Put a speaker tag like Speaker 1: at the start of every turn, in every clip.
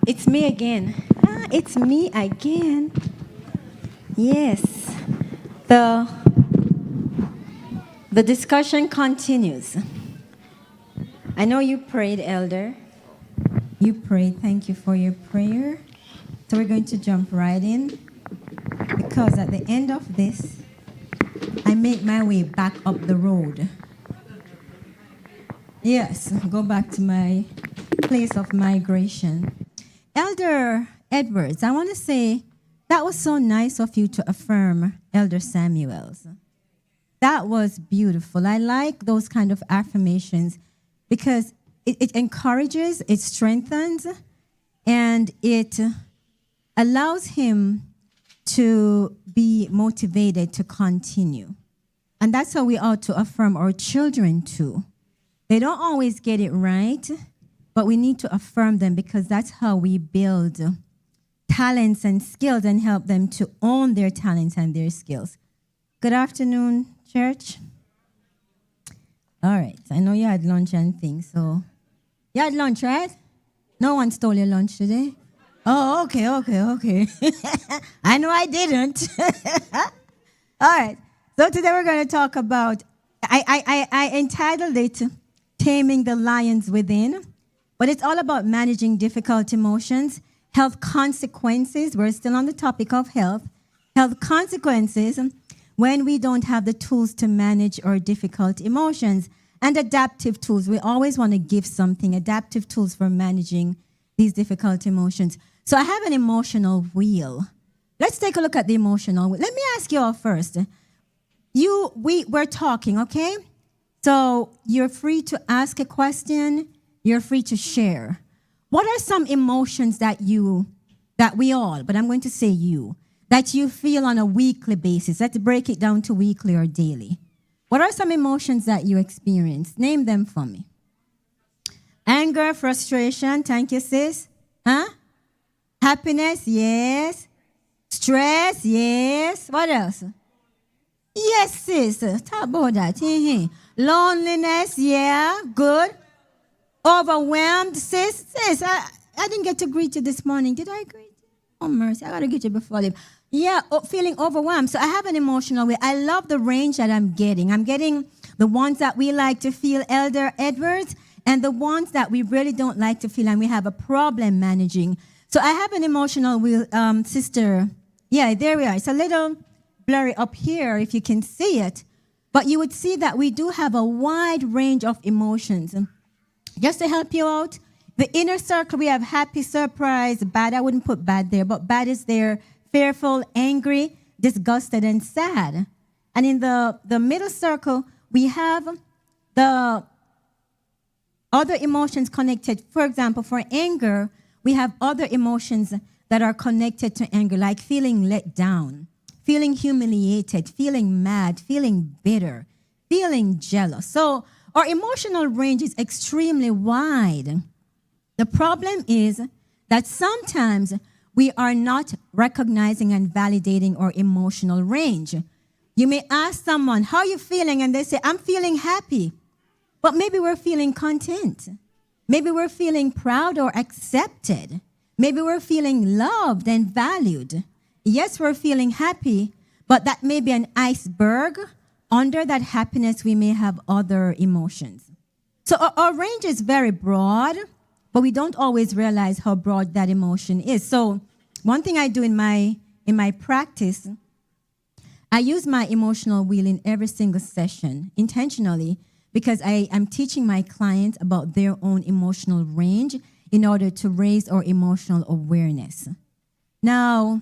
Speaker 1: It's me again. It's me again. Yes. The discussion continues. I know you prayed, Elder. You prayed. Thank you for your prayer. So we're going to jump right in, because at the end of this, I make my way back up the road. Yes, go back to my place of migration. Elder Edwards, I want to say that was so nice of you to affirm Elder Samuels. That was beautiful. I like those kind of affirmations because it encourages, it strengthens, and it allows him to be motivated to continue. And that's how we ought to affirm our children too. They don't always get it right, but we need to affirm them because that's how we build talents and skills and help them to own their talents and their skills. Good afternoon, church. All right. I know you had lunch and things, so you had lunch, right? No one stole your lunch today? Oh, okay. I know I didn't. All right. So today we're going to talk about, I entitled it, Taming the Lions Within. But it's all about managing difficult emotions, health consequences. We're still on the topic of health. Health consequences when we don't have the tools to manage our difficult emotions. And adaptive tools. We always want to give something. Adaptive tools for managing these difficult emotions. So I have an emotional wheel. Let's take a look at the emotional wheel. Let me ask you all first. We're talking, okay? So you're free to ask a question. You're free to share. What are some emotions that we all, but I'm going to say you, that you feel on a weekly basis? Let's break it down to weekly or daily. What are some emotions that you experience? Name them for me. Anger, frustration. Thank you, sis. Huh? Happiness, yes. Stress, yes. What else? Yes, sis. Talk about that. Loneliness, yeah. Good. Overwhelmed, sis. I didn't get to greet you this morning. Did I greet you? Oh, mercy. I got to greet you before leave. Yeah, feeling overwhelmed. So I have an emotional way. I love the range that I'm getting. I'm getting the ones that we like to feel, Elder Edwards, and the ones that we really don't like to feel and we have a problem managing. So I have an emotional wheel, sister. Yeah, there we are. It's a little blurry up here if you can see it. But you would see that we do have a wide range of emotions. Just to help you out, the inner circle, we have happy, surprised, bad. I wouldn't put bad there, but bad is there. Fearful, angry, disgusted, and sad. And in the middle circle, we have the other emotions connected. For example, for anger, we have other emotions that are connected to anger, like feeling let down, feeling humiliated, feeling mad, feeling bitter, feeling jealous. So our emotional range is extremely wide. The problem is that sometimes we are not recognizing and validating our emotional range. You may ask someone, how are you feeling? And they say, I'm feeling happy. But maybe we're feeling content. Maybe we're feeling proud or accepted. Maybe we're feeling loved and valued. Yes, we're feeling happy, but that may be an iceberg. Under that happiness, we may have other emotions. So our range is very broad, but we don't always realize how broad that emotion is. So one thing I do in my practice, I use my emotional wheel in every single session intentionally because I am teaching my clients about their own emotional range in order to raise our emotional awareness. Now,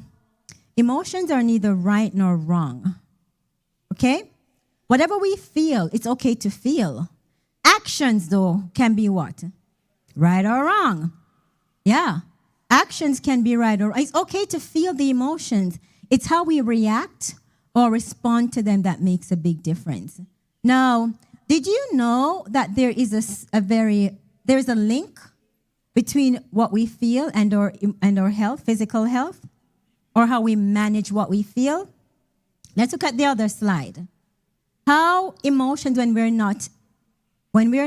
Speaker 1: emotions are neither right nor wrong, okay? Whatever we feel, it's okay to feel. Actions, though, can be what? Right or wrong. Yeah. Actions can be right or wrong. It's okay to feel the emotions. It's how we react or respond to them that makes a big difference. Now, did you know that there is there's a link between what we feel and our health, physical health, or how we manage what we feel? Let's look at the other slide. How emotions when we're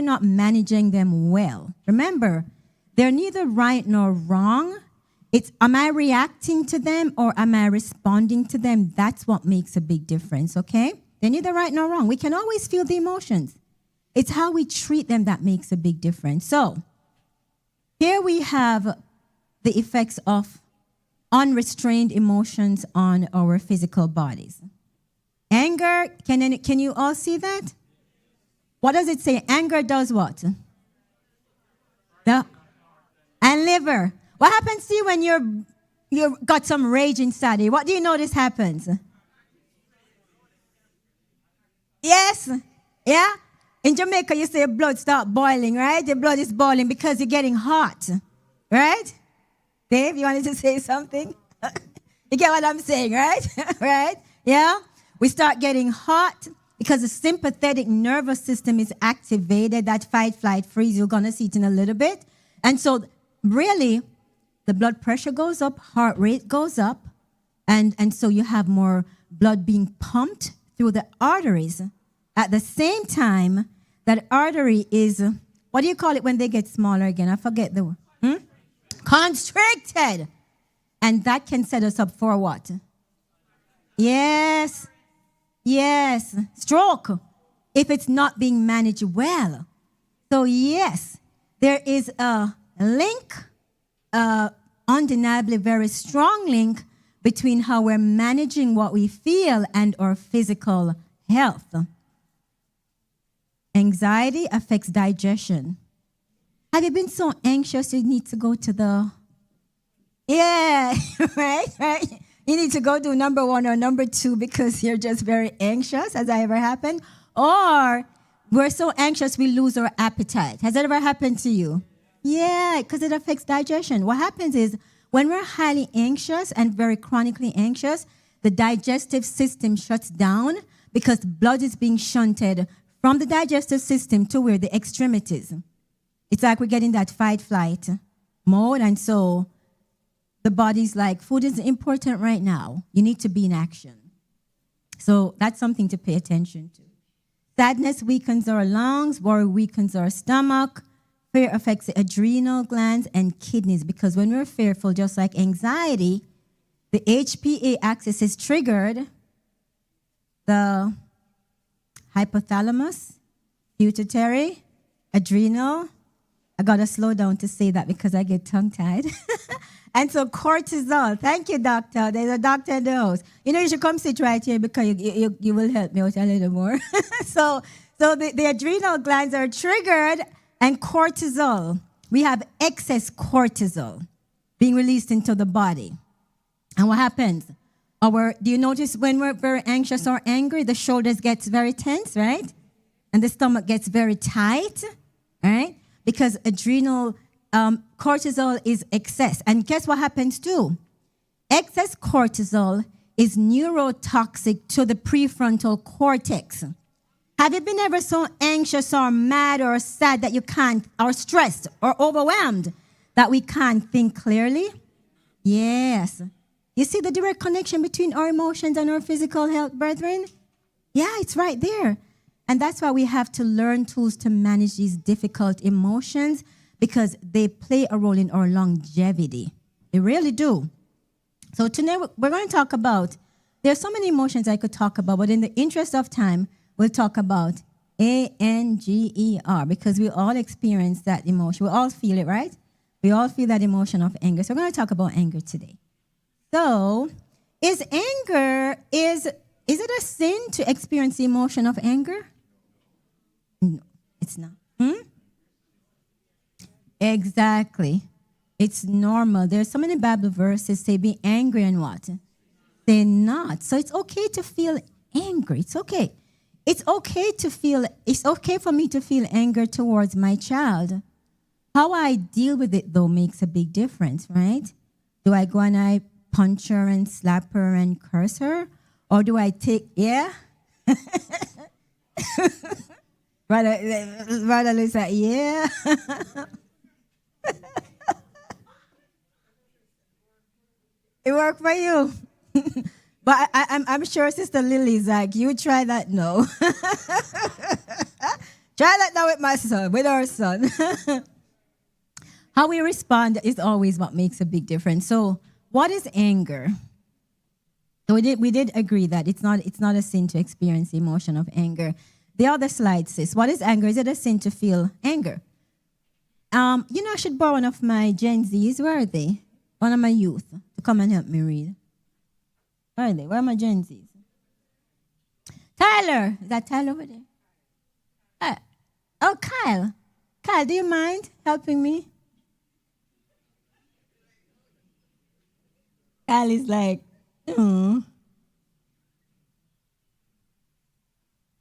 Speaker 1: not managing them well. Remember, They're neither right nor wrong. It's, am I reacting to them or am I responding to them? That's what makes a big difference, okay? They're neither right nor wrong. We can always feel the emotions. It's how we treat them that makes a big difference. So, here we have the effects of unrestrained emotions on our physical bodies. Anger, can you all see that? What does it say? Anger does what? And liver. What happens to you when you've got some rage inside you? What do you notice happens? Yes. Yeah? In Jamaica, you say your blood start boiling, right? Your blood is boiling because you're getting hot. Right? Dave, you wanted to say something? You get what I'm saying, right? Right? Yeah? We start getting hot because the sympathetic nervous system is activated. That fight, flight, freeze, you're going to see it in a little bit. And so, really, the blood pressure goes up, heart rate goes up, and so you have more blood being pumped through the arteries. At the same time, that artery is, what do you call it when they get smaller again? I forget the word. Constricted. And that can set us up for what? Yes. Yes. Stroke. If it's not being managed well. So yes, there is a link, undeniably very strong link between how we're managing what we feel and our physical health. Anxiety affects digestion. Have you been so anxious you need to go to the... Yeah, right? You need to go to number 1 or number 2 because you're just very anxious. Has that ever happened? Or we're so anxious we lose our appetite. Has that ever happened to you? Yeah, because it affects digestion. What happens is when we're highly anxious and very chronically anxious, the digestive system shuts down because blood is being shunted from the digestive system to where the extremities. It's like we're getting that fight-flight mode, and so the body's like, food is important right now. You need to be in action. So that's something to pay attention to. Sadness weakens our lungs. Worry weakens our stomach. Fear affects the adrenal glands and kidneys because when we're fearful, just like anxiety, the HPA axis is triggered. The hypothalamus, pituitary, adrenal. I got to slow down to say that because I get tongue-tied. And so cortisol. Thank you, doctor. There's a doctor in the house. You know, you should come sit right here because you will help me out a little more. So the adrenal glands are triggered and cortisol. We have excess cortisol being released into the body. And what happens? Do you notice when we're very anxious or angry, the shoulders gets very tense, right? And the stomach gets very tight, right? Because adrenal cortisol is excess. And guess what happens too? Excess cortisol is neurotoxic to the prefrontal cortex. Have you been ever so anxious or mad or sad that you can't, or stressed or overwhelmed that we can't think clearly? Yes. You see the direct connection between our emotions and our physical health, brethren? Yeah, it's right there. And that's why we have to learn tools to manage these difficult emotions because they play a role in our longevity. They really do. So today we're going to talk about, there's so many emotions I could talk about, but in the interest of time, we'll talk about anger because we all experience that emotion. We all feel it, right? We all feel that emotion of anger. So we're going to talk about anger today. So, is it a sin to experience the emotion of anger? No, it's not. Exactly. It's normal. There's so many Bible verses say be angry and what? Say not. So it's okay to feel angry. It's okay. It's okay for me to feel anger towards my child. How I deal with it, though, makes a big difference, right? Do I go and I punch her and slap her and curse her? Or do I take, yeah? Brother Lisa, yeah. It worked for you. But I'm sure Sister Lily's like, you try that now. Try that now with my son, with our son. How we respond is always what makes a big difference. So, what is anger? So we did agree that it's not a sin to experience the emotion of anger. The other slide says, what is anger? Is it a sin to feel anger? I should borrow one of my Gen Zs. Where are they? One of my youth to come and help me read. Where are they? Where are my Gen Zs? Tyler. Is that Tyler over there? Oh, Kyle. Kyle, do you mind helping me? Kyle is like,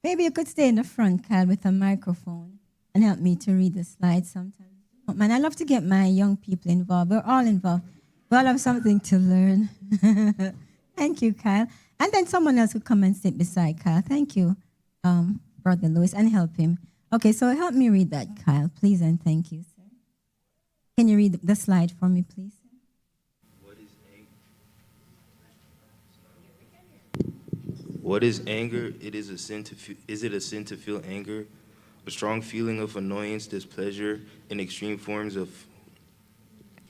Speaker 1: Maybe you could stay in the front, Kyle, with a microphone and help me to read the slides sometimes. Oh, man, I love to get my young people involved. We're all involved. We all have something to learn. Thank you, Kyle. And then someone else could come and sit beside Kyle. Thank you, Brother Lewis, and help him. Okay, so help me read that, Kyle, please, and thank you, sir. Can you read the slide for me, please?
Speaker 2: What is anger? It is a sin to is it a sin to feel anger? A strong feeling of annoyance, displeasure, and extreme forms of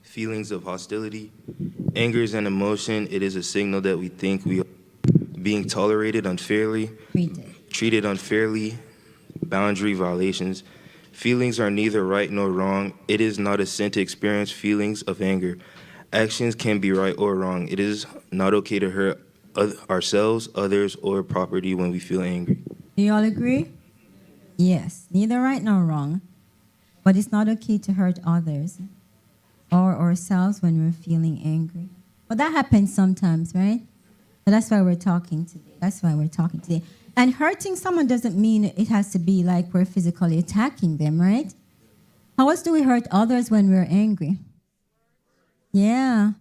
Speaker 2: feelings of hostility. Anger is an emotion. It is a signal that we think we are being tolerated unfairly, treated unfairly, boundary violations. Feelings are neither right nor wrong. It is not a sin to experience feelings of anger. Actions can be right or wrong. It is not okay to hurt ourselves, others, or property when we feel angry.
Speaker 1: Do you all agree? Yes, neither right nor wrong, but it's not okay to hurt others or ourselves when we're feeling angry. But that happens sometimes, right? So that's why we're talking today. And hurting someone doesn't mean it has to be like we're physically attacking them, right? How else do we hurt others when we're angry? Yeah.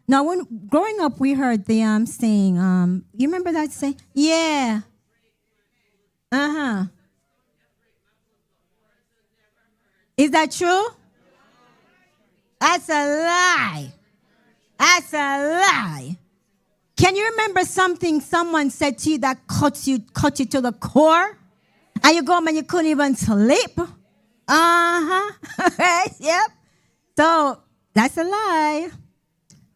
Speaker 1: Now, when growing up, we heard the saying, you remember that saying? Yeah. Uh-huh. Is that true? That's a lie. That's a lie. Can you remember something someone said to you that cut you to the core? And you go home and you couldn't even sleep? Uh-huh. Right? Yep. So that's a lie.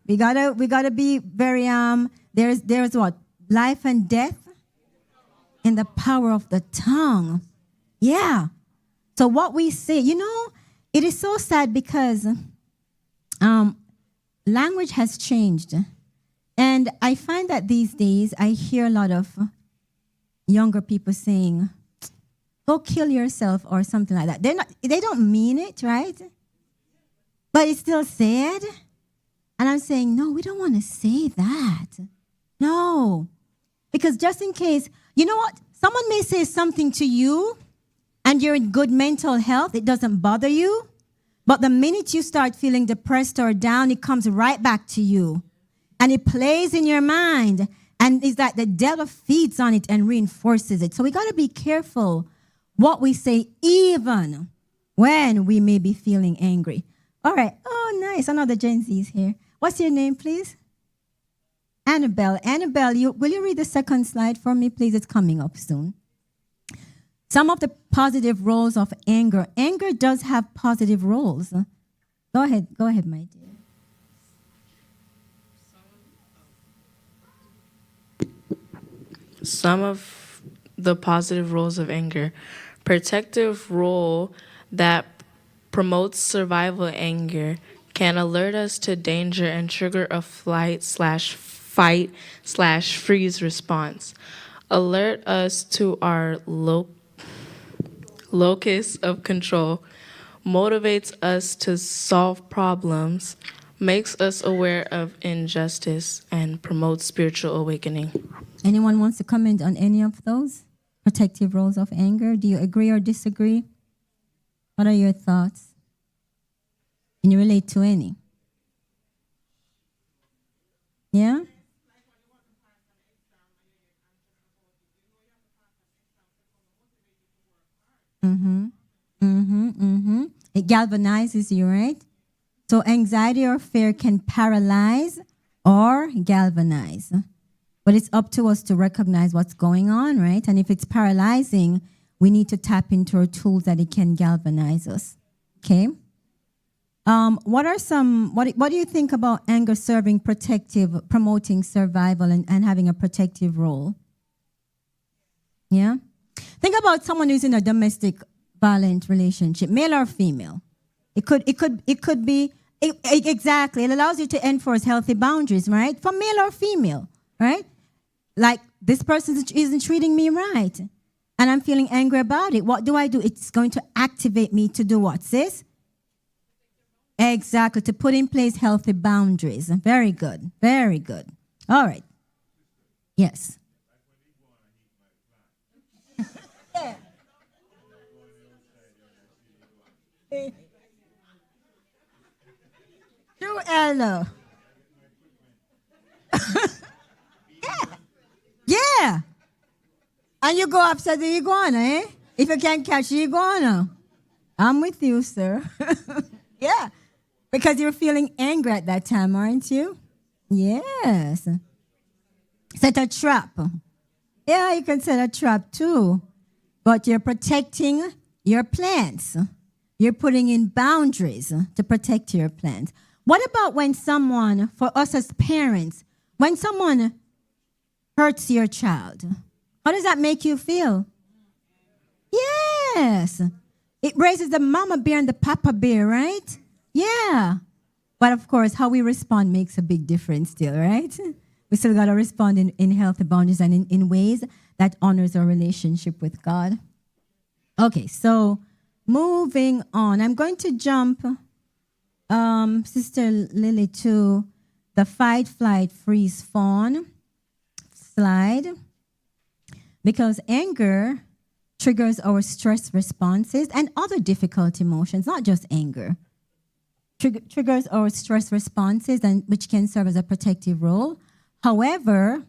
Speaker 1: We gotta be very there's what? Life and death in the power of the tongue. Yeah. So what we say, it is so sad because language has changed. And I find that these days I hear a lot of younger people saying, go kill yourself or something like that. They don't mean it, right? But it's still said. And I'm saying, no, we don't want to say that. No. Because just in case, you know what? Someone may say something to you and you're in good mental health. It doesn't bother you. But the minute you start feeling depressed or down, it comes right back to you. And it plays in your mind. And it's like the devil feeds on it and reinforces it. So we got to be careful what we say even when we may be feeling angry. All right. Oh, nice. Another Gen Z is here. What's your name, please? Annabelle. Annabelle, will you read the second slide for me, please? It's coming up soon. Some of the positive roles of anger. Anger does have positive roles. Go ahead, my dear.
Speaker 3: Some of the positive roles of anger. Protective role that promotes survival anger can alert us to danger and trigger a fight/freeze response. Alert us to our locus of control. Motivates us to solve problems. Makes us aware of injustice and promotes spiritual awakening.
Speaker 1: Anyone wants to comment on any of those protective roles of anger? Do you agree or disagree? What are your thoughts? Can you relate to any? Yeah? It galvanizes you, right? So anxiety or fear can paralyze or galvanize. But it's up to us to recognize what's going on, right? And if it's paralyzing, we need to tap into our tools that it can galvanize us. Okay? What do you think about anger serving promoting survival and having a protective role? Yeah? Think about someone who's in a domestic violent relationship, male or female. It could be exactly. It allows you to enforce healthy boundaries, right? For male or female, right? Like, this person isn't treating me right, and I'm feeling angry about it. What do? It's going to activate me to do what, sis? Exactly, to put in place healthy boundaries. Very good. Very good. All right. Yes. True, Ella. Yeah. And you go upset the iguana, eh? If you can't catch the iguana. I'm with you, sir. Yeah. Because you're feeling angry at that time, aren't you? Yes. Set a trap. Yeah, you can set a trap too. But you're protecting your plants. You're putting in boundaries to protect your plants. What about when someone, for us as parents, when someone hurts your child? How does that make you feel? Yes. It raises the mama bear and the papa bear, right? Yeah. But of course, how we respond makes a big difference still, right? We still got to respond in healthy boundaries and in ways that honors our relationship with God. Okay, so moving on. I'm going to jump, Sister Lily, to the fight, flight, freeze, fawn slide. Because anger triggers our stress responses and other difficult emotions, not just anger. Triggers our stress responses, and which can serve as a protective role. However,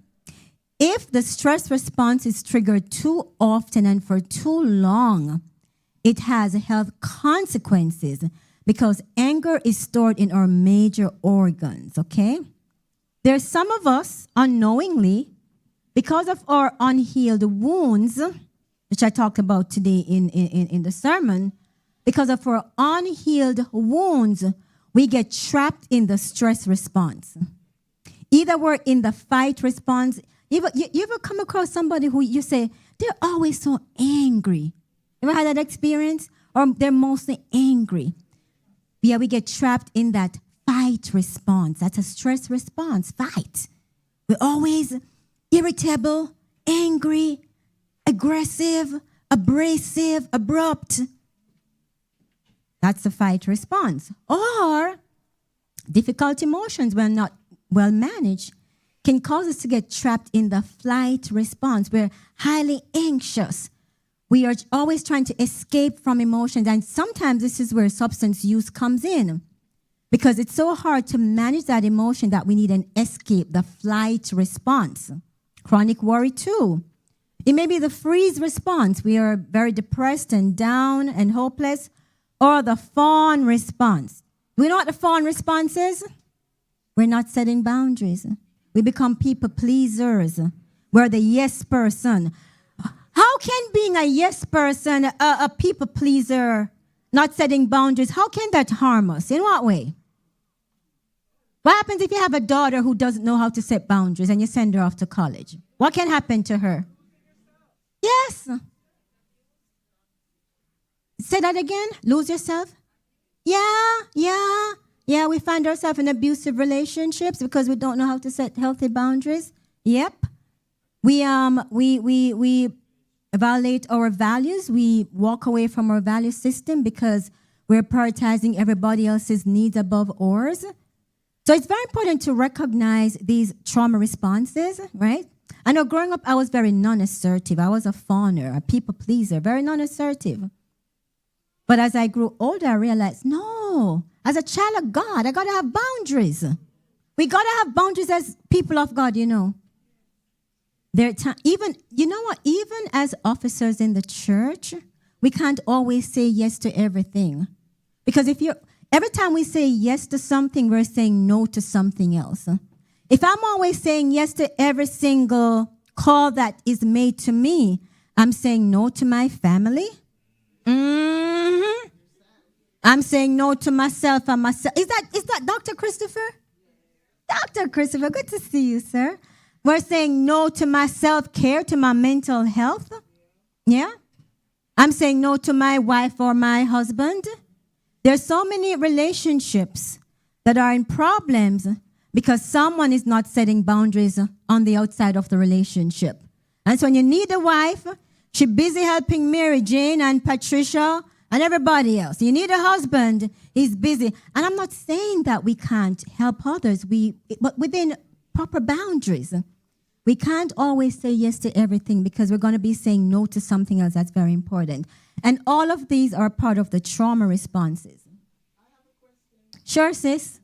Speaker 1: if the stress response is triggered too often and for too long, it has health consequences because anger is stored in our major organs, okay? There's some of us unknowingly, because of our unhealed wounds, which I talked about today in the sermon, because of our unhealed wounds, we get trapped in the stress response. Either we're in the fight response. You ever come across somebody who you say, they're always so angry? Ever had that experience? Or they're mostly angry. Yeah, we get trapped in that fight response. That's a stress response, fight. We're always irritable, angry, aggressive, abrasive, abrupt. That's the fight response. Or difficult emotions, when not well managed, can cause us to get trapped in the flight response. We're highly anxious. We are always trying to escape from emotions. And sometimes this is where substance use comes in. Because it's so hard to manage that emotion that we need an escape, the flight response. Chronic worry too. It may be the freeze response. We are very depressed and down and hopeless. Or the fawn response. We know what the fawn response is? We're not setting boundaries. We become people pleasers. We're the yes person. How can being a yes person, a people pleaser, not setting boundaries, how can that harm us? In what way? What happens if you have a daughter who doesn't know how to set boundaries and you send her off to college? What can happen to her? Yes. Say that again. Lose yourself. Yeah. We find ourselves in abusive relationships because we don't know how to set healthy boundaries. Yep. We violate our values. We walk away from our value system because we're prioritizing everybody else's needs above ours. So it's very important to recognize these trauma responses, right? I know growing up, I was very non-assertive. I was a fawner, a people pleaser, very non-assertive. But as I grew older, I realized, no, as a child of God, I got to have boundaries. We got to have boundaries as people of God, you know. Even as officers in the church, we can't always say yes to everything. Because every time we say yes to something, we're saying no to something else. If I'm always saying yes to every single call that is made to me, I'm saying no to my family. I'm saying no to myself and myself. Is that Dr. Christopher? Dr. Christopher, good to see you, sir. We're saying no to my self-care, to my mental health. Yeah? I'm saying no to my wife or my husband. There's so many relationships that are in problems because someone is not setting boundaries on the outside of the relationship. And so when you need a wife, she's busy helping Mary Jane and Patricia and everybody else. You need a husband, he's busy. And I'm not saying that we can't help others, but within proper boundaries. We can't always say yes to everything because we're going to be saying no to something else that's very important. And all of these are part of the trauma responses. Sure, sis.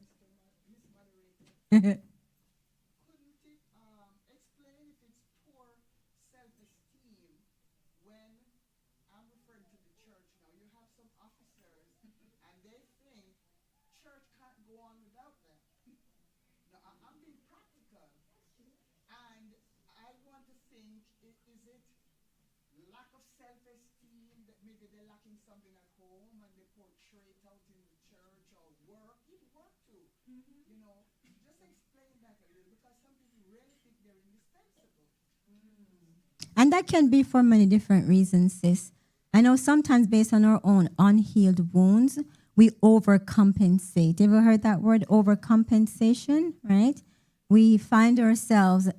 Speaker 1: And that can be for many different reasons, sis. I know sometimes based on our own unhealed wounds, we overcompensate. You ever heard that word, overcompensation, right? We find ourselves,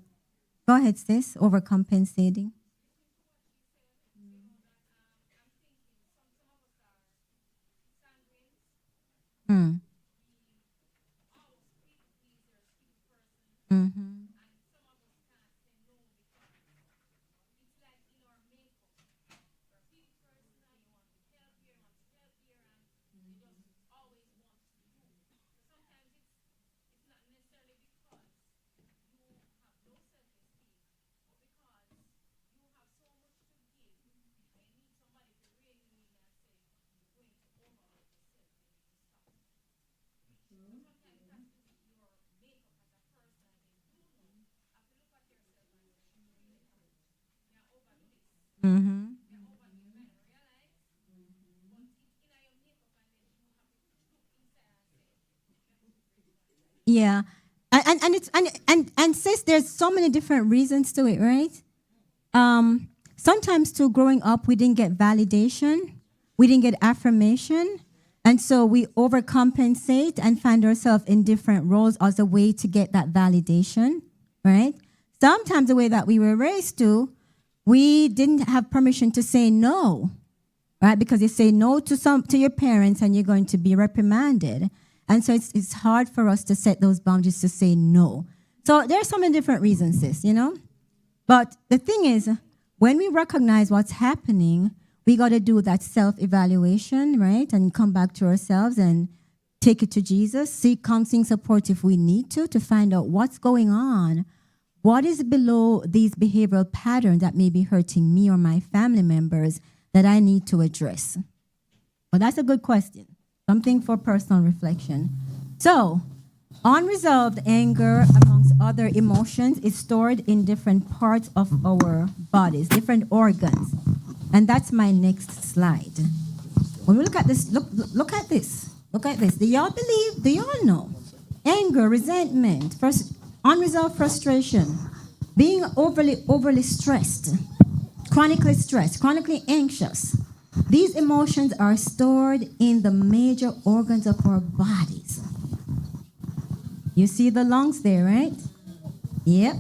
Speaker 1: go ahead, sis, overcompensating. Mm. Mm-hmm. Mm-hmm. Yeah. And sis, there's so many different reasons to it, right? Sometimes too, growing up, we didn't get validation, we didn't get affirmation, and so we overcompensate and find ourselves in different roles as a way to get that validation, right? Sometimes the way that we were raised to, we didn't have permission to say no, right? Because you say no to your parents and you're going to be reprimanded. And so it's hard for us to set those boundaries to say no. So there's so many different reasons, sis, you know? But the thing is, when we recognize what's happening, we got to do that self-evaluation, right? And come back to ourselves and take it to Jesus, seek counseling support if we need to find out what's going on. What is below these behavioral patterns that may be hurting me or my family members that I need to address? Well, that's a good question. Something for personal reflection. So, unresolved anger, amongst other emotions, is stored in different parts of our bodies, different organs. And that's my next slide. When we look at this, look at this. Look at this. Do y'all believe? Do y'all know? Anger, resentment, unresolved frustration, being overly stressed, chronically anxious. These emotions are stored in the major organs of our bodies. You see the lungs there, right? Yep.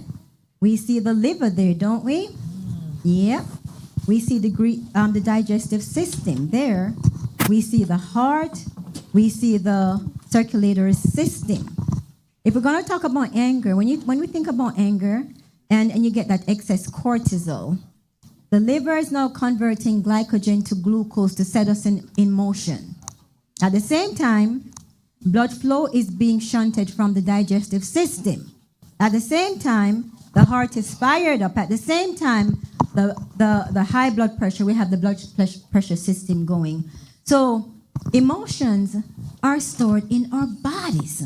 Speaker 1: We see the liver there, don't we? Yep. We see the digestive system there. We see the heart. We see the circulatory system. If we're going to talk about anger, when we think about anger and you get that excess cortisol, the liver is now converting glycogen to glucose to set us in motion. At the same time, blood flow is being shunted from the digestive system. At the same time, the heart is fired up. At the same time, the high blood pressure, we have the blood pressure system going. So emotions are stored in our bodies,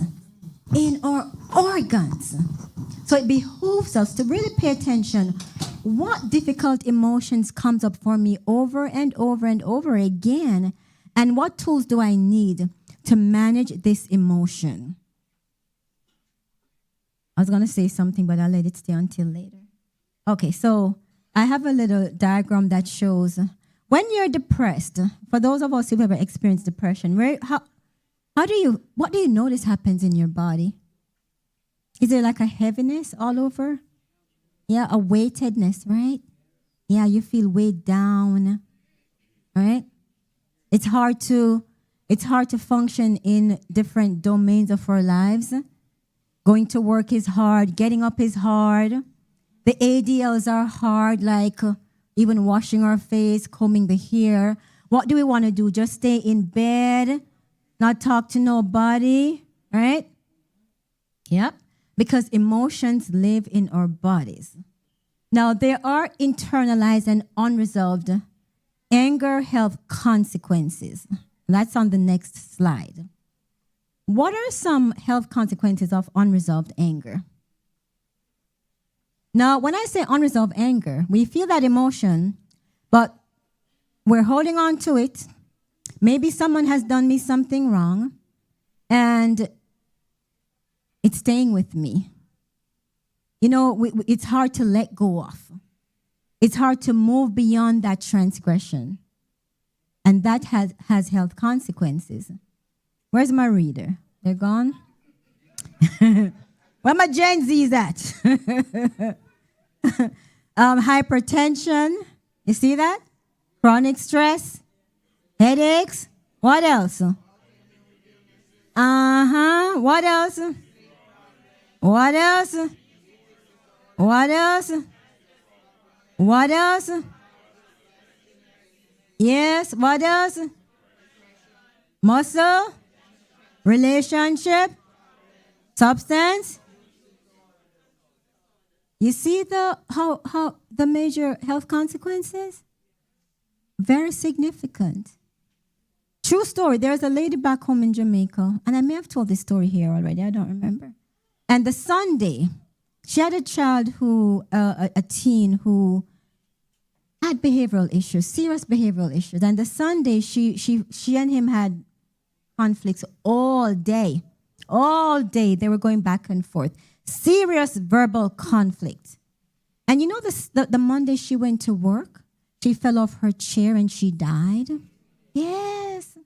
Speaker 1: in our organs. So it behooves us to really pay attention. What difficult emotions comes up for me over and over and over again, And what tools do I need to manage this emotion? I was going to say something, but I'll let it stay until later. Okay, so I have a little diagram that shows when you're depressed, for those of us who've ever experienced depression, what do you notice happens in your body? Is there like a heaviness all over? Yeah, a weightedness, right? Yeah, you feel weighed down, right? It's hard to function in different domains of our lives. Going to work is hard. Getting up is hard. The ADLs are hard, like even washing our face, combing the hair. What do we want to do? Just stay in bed, not talk to nobody, right? Yep. Because emotions live in our bodies. Now, there are internalized and unresolved anger health consequences. That's on the next slide. What are some health consequences of unresolved anger? Now, when I say unresolved anger, we feel that emotion, but we're holding on to it. Maybe someone has done me something wrong, and it's staying with me. You know, it's hard to let go of. It's hard to move beyond that transgression. And that has health consequences. Where's my reader? They're gone? Where my Gen Z's at? Hypertension. You see that? Chronic stress. Headaches. What else? What else? What else? What else? What else? Yes, what else? Muscle, relationship, substance. You see how the major health consequences? Very significant. True story. There's a lady back home in Jamaica, and I may have told this story here already. I don't remember. And the Sunday, she had a child a teen who had behavioral issues, serious behavioral issues. And the Sunday, she and him had conflicts all day. All day, they were going back and forth. Serious verbal conflict. And you know the Monday she went to work, she fell off her chair and she died? Yes.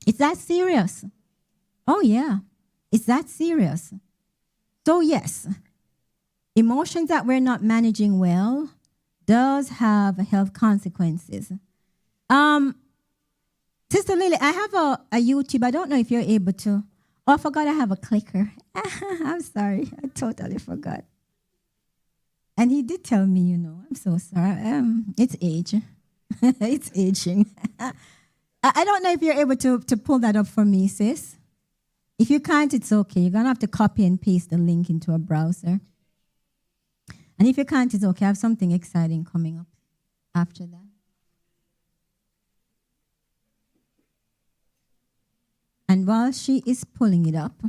Speaker 1: It's that serious. Oh, yeah. It's that serious. So, yes, emotions that we're not managing well does have health consequences. Sister Lily, I have a YouTube. I don't know if you're able to. Oh, I forgot I have a clicker. I'm sorry. I totally forgot. And he did tell me, I'm so sorry. It's age. It's aging. I don't know if you're able to pull that up for me, sis. If you can't, it's okay. You're going to have to copy and paste the link into a browser. And if you can't, it's okay. I have something exciting coming up after that. And while she is pulling it up,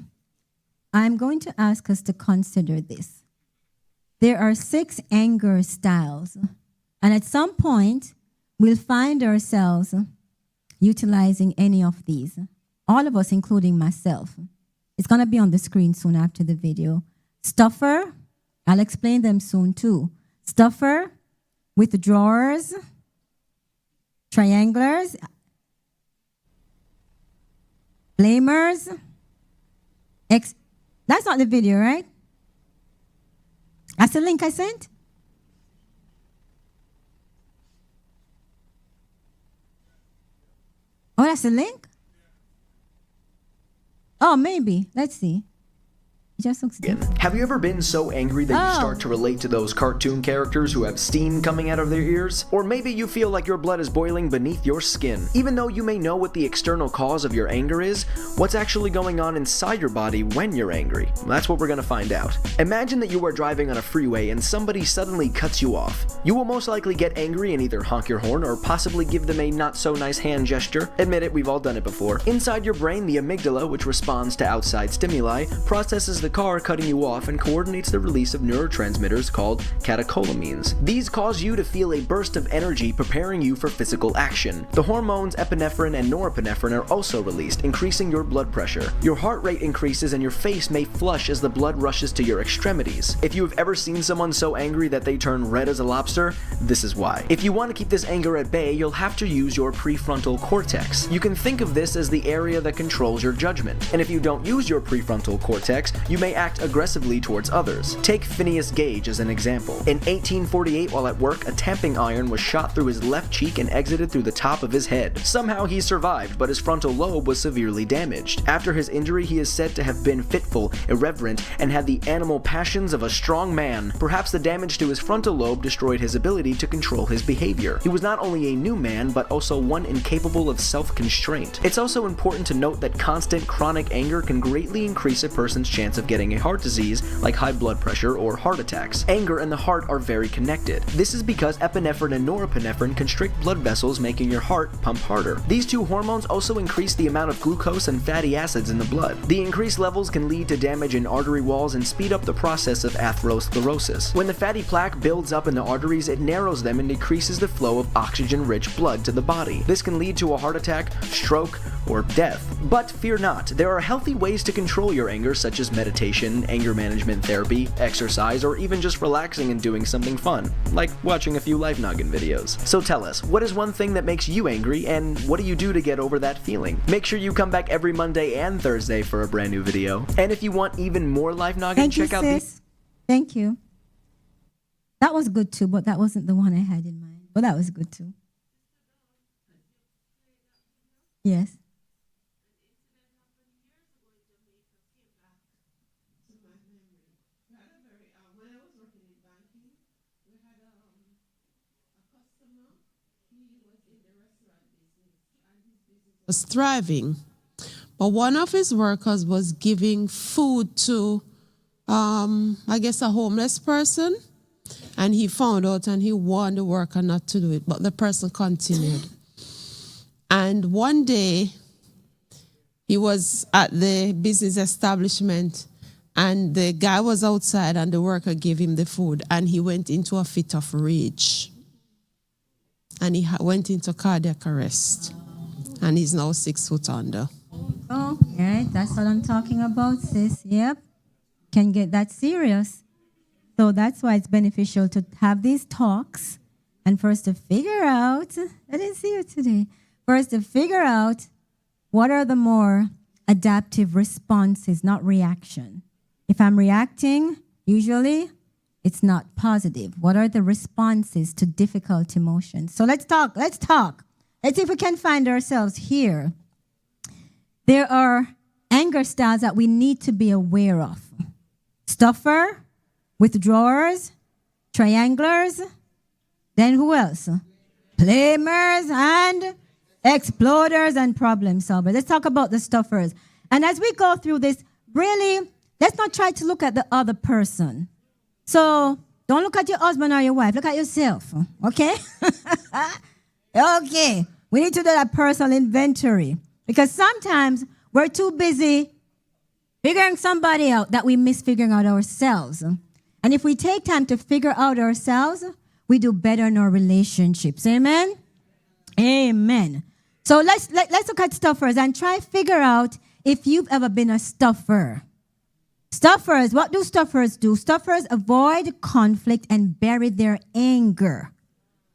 Speaker 1: I'm going to ask us to consider this. There are 6 anger styles. And at some point, we'll find ourselves utilizing any of these. All of us, including myself. It's going to be on the screen soon after the video. Stuffer. I'll explain them soon too. Stuffer, withdrawers, trianglers, blamers. That's not the video, right? That's the link I sent? Oh, that's the link? Oh, maybe. Let's see. It just looks different.
Speaker 4: Have you ever been so angry that you start to relate to those cartoon characters who have steam coming out of their ears? Or maybe you feel like your blood is boiling beneath your skin. Even though you may know what the external cause of your anger is, what's actually going on inside your body when you're angry? That's what we're going to find out. Imagine that you are driving on a freeway and somebody suddenly cuts you off. You will most likely get angry and either honk your horn or possibly give them a not so nice hand gesture. Admit it, we've all done it before. Inside your brain, the amygdala, which responds to outside stimuli, processes the the car, cutting you off, and coordinates the release of neurotransmitters called catecholamines. These cause you to feel a burst of energy, preparing you for physical action. The hormones epinephrine and norepinephrine are also released, increasing your blood pressure. Your heart rate increases and your face may flush as the blood rushes to your extremities. If you have ever seen someone so angry that they turn red as a lobster, this is why. If you want to keep this anger at bay, you'll have to use your prefrontal cortex. You can think of this as the area that controls your judgment. And if you don't use your prefrontal cortex, you may act aggressively towards others. Take Phineas Gage as an example. In 1848, while at work, a tamping iron was shot through his left cheek and exited through the top of his head. Somehow he survived, but his frontal lobe was severely damaged. After his injury, he is said to have been fitful, irreverent, and had the animal passions of a strong man. Perhaps the damage to his frontal lobe destroyed his ability to control his behavior. He was not only a new man, but also one incapable of self-constraint. It's also important to note that constant chronic anger can greatly increase a person's chance of getting a heart disease like high blood pressure or heart attacks. Anger and the heart are very connected. This is because epinephrine and norepinephrine constrict blood vessels, making your heart pump harder. These two hormones also increase the amount of glucose and fatty acids in the blood. The increased levels can lead to damage in artery walls and speed up the process of atherosclerosis. When the fatty plaque builds up in the arteries, it narrows them and decreases the flow of oxygen-rich blood to the body. This can lead to a heart attack, stroke, or death. But fear not, there are healthy ways to control your anger, such as meditation, anger management therapy, exercise, or even just relaxing and doing something fun, like watching a few Life Noggin videos. So tell us, what is one thing that makes you angry, and what do you do to get over that feeling? Make sure you come back every Monday and Thursday for a brand new video. And if you want even more Life Noggin, check out these.
Speaker 1: Thank you. That was good too, but that wasn't the one I had in mind. But that was good too. Yes.
Speaker 5: Was thriving, but one of his workers was giving food to I guess a homeless person, and he found out and he warned the worker not to do it, but the person continued. And one day he was at the business establishment and the guy was outside and the worker gave him the food and he went into a fit of rage and he went into cardiac arrest. And he's now 6 foot under.
Speaker 1: Oh, right. That's what I'm talking about, sis. Yep. Can get that serious. So that's why it's beneficial to have these talks and first to figure out, I didn't see you today, first to figure out what are the more adaptive responses, not reaction. If I'm reacting, usually it's not positive. What are the responses to difficult emotions? So let's talk. Let's see if we can find ourselves here. There are anger styles that we need to be aware of. Stuffer, withdrawers, trianglers, then who else? Blamers and exploders and problem solvers. Let's talk about the stuffers. And as we go through this, really, let's not try to look at the other person. So don't look at your husband or your wife. Look at yourself, okay? Okay. We need to do that personal inventory because sometimes we're too busy figuring somebody out that we miss figuring out ourselves. And if we take time to figure out ourselves, we do better in our relationships. Amen? Amen. So let's look at stuffers and try to figure out if you've ever been a stuffer. Stuffers, what do stuffers do? Stuffers avoid conflict and bury their anger.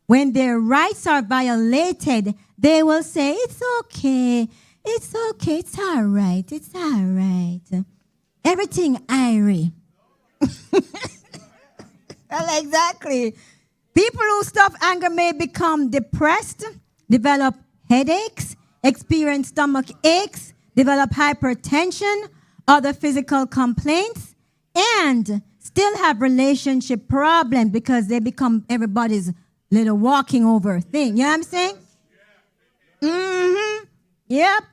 Speaker 1: When their rights are violated, they will say, it's okay, it's all right, it's all right. Everything airy. Well, exactly. People who stuff anger may become depressed, develop headaches, experience stomach aches, develop hypertension, other physical complaints, and still have relationship problems because they become everybody's little walking over thing. You know what I'm saying? Mm-hmm. Yep.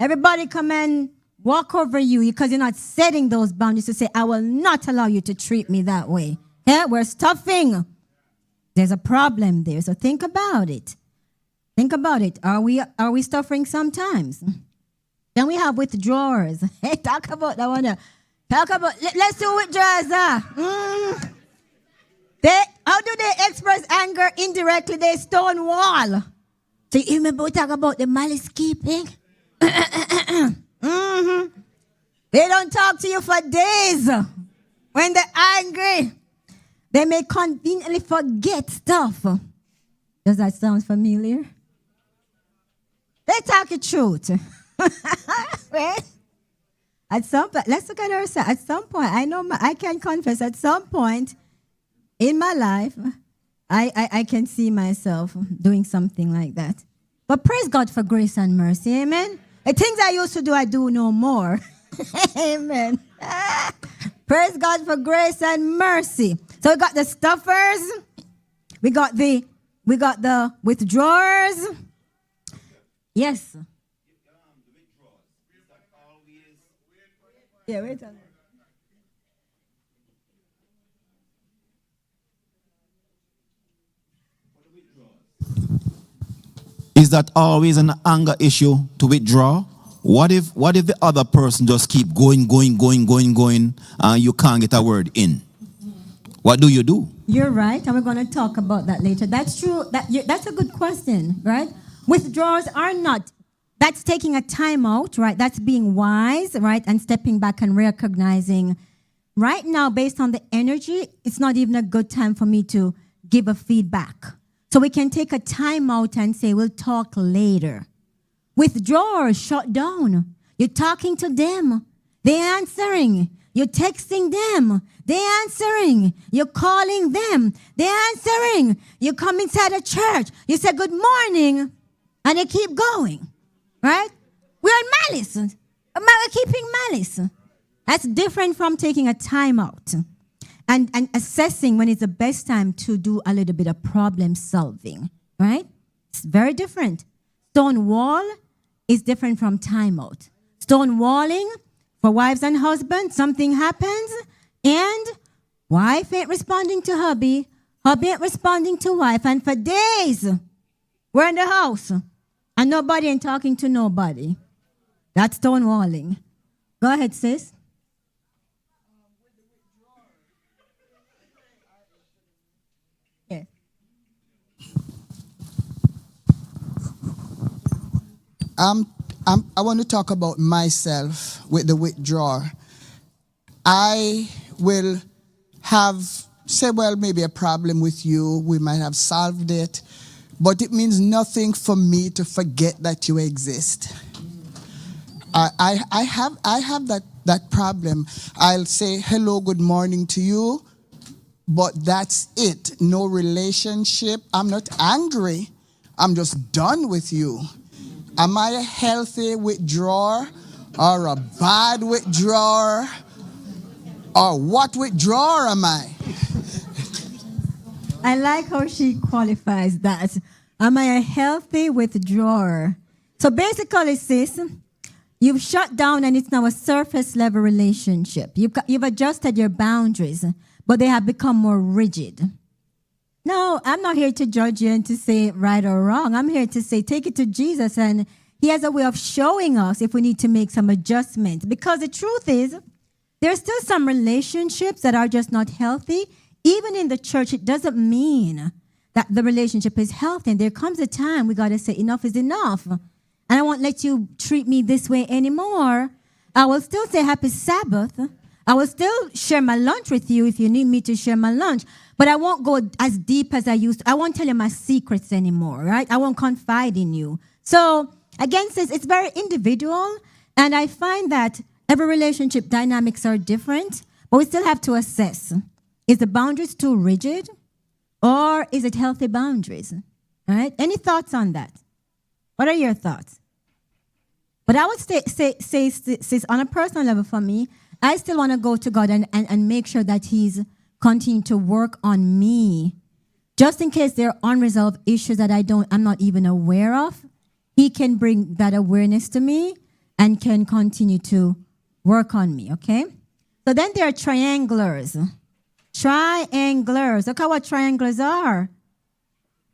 Speaker 1: Everybody come and walk over you because you're not setting those boundaries to say, I will not allow you to treat me that way. Yeah, we're stuffing. There's a problem there. So think about it. Think about it. Are we stuffing sometimes? Then we have withdrawers. Hey, talk about that one. Talk about, let's do withdrawals. How do they express anger indirectly? They stone wall. So you remember we talk about the malice keeping? Mm-hmm. They don't talk to you for days. When they're angry, they may conveniently forget stuff. Does that sound familiar? They talk the truth. Right? At some point, let's look at ourselves. At some point, I can confess, at some point in my life, I can see myself doing something like that. But praise God for grace and mercy. Amen. The things I used to do, I do no more. Amen. Praise God for grace and mercy. So we got the stuffers. We got the withdrawers. Yes. Yeah, wait a minute.
Speaker 6: Is that always an anger issue to withdraw? What if the other person just keep going, and you can't get a word in? What do you do?
Speaker 1: You're right, and we're going to talk about that later. That's true. That's a good question, right? Withdrawals are not. That's taking a time out, right? That's being wise, right? And stepping back and recognizing, right now, based on the energy, it's not even a good time for me to give a feedback. So we can take a time out and say, we'll talk later. Withdrawals, shut down. You're talking to them. They're answering. You're texting them. They're answering. You're calling them. They're answering. You come inside a church. You say good morning, and they keep going. Right? We're in malice. We're keeping malice. That's different from taking a time out and assessing when it's the best time to do a little bit of problem solving. Right? It's very different. Stonewall is different from timeout. Stonewalling for wives and husbands, something happens, and wife ain't responding to hubby, hubby ain't responding to wife, and for days we're in the house and nobody ain't talking to nobody. That's stonewalling. Go ahead, sis. Yeah.
Speaker 7: I want to talk about myself with the withdrawer. I will say, well, maybe a problem with you. We might have solved it. But it means nothing for me to forget that you exist. I have that problem. I'll say hello, good morning to you, but that's it. No relationship. I'm not angry. I'm just done with you. Am I a healthy withdrawer or a bad withdrawer? Or what withdrawer am I?
Speaker 1: I like how she qualifies that. Am I a healthy withdrawer? So basically, sis, you've shut down and it's now a surface level relationship. You've adjusted your boundaries, but they have become more rigid. No, I'm not here to judge you and to say right or wrong. I'm here to say take it to Jesus, and he has a way of showing us if we need to make some adjustments. Because the truth is, there's still some relationships that are just not healthy. Even in the church, it doesn't mean that the relationship is healthy. And there comes a time we got to say enough is enough. And I won't let you treat me this way anymore. I will still say happy Sabbath. I will still share my lunch with you if you need me to share my lunch. But I won't go as deep as I used to. I won't tell you my secrets anymore, right? I won't confide in you. So, again, sis, it's very individual. And I find that every relationship dynamics are different. But we still have to assess. Is the boundaries too rigid? Or is it healthy boundaries? All right? Any thoughts on that? What are your thoughts? But I would say on a personal level for me, I still want to go to God and make sure that he's continuing to work on me. Just in case there are unresolved issues that I'm not even aware of, he can bring that awareness to me and can continue to work on me, okay? So then there are triangulars. Triangulars. Look at what triangulars are.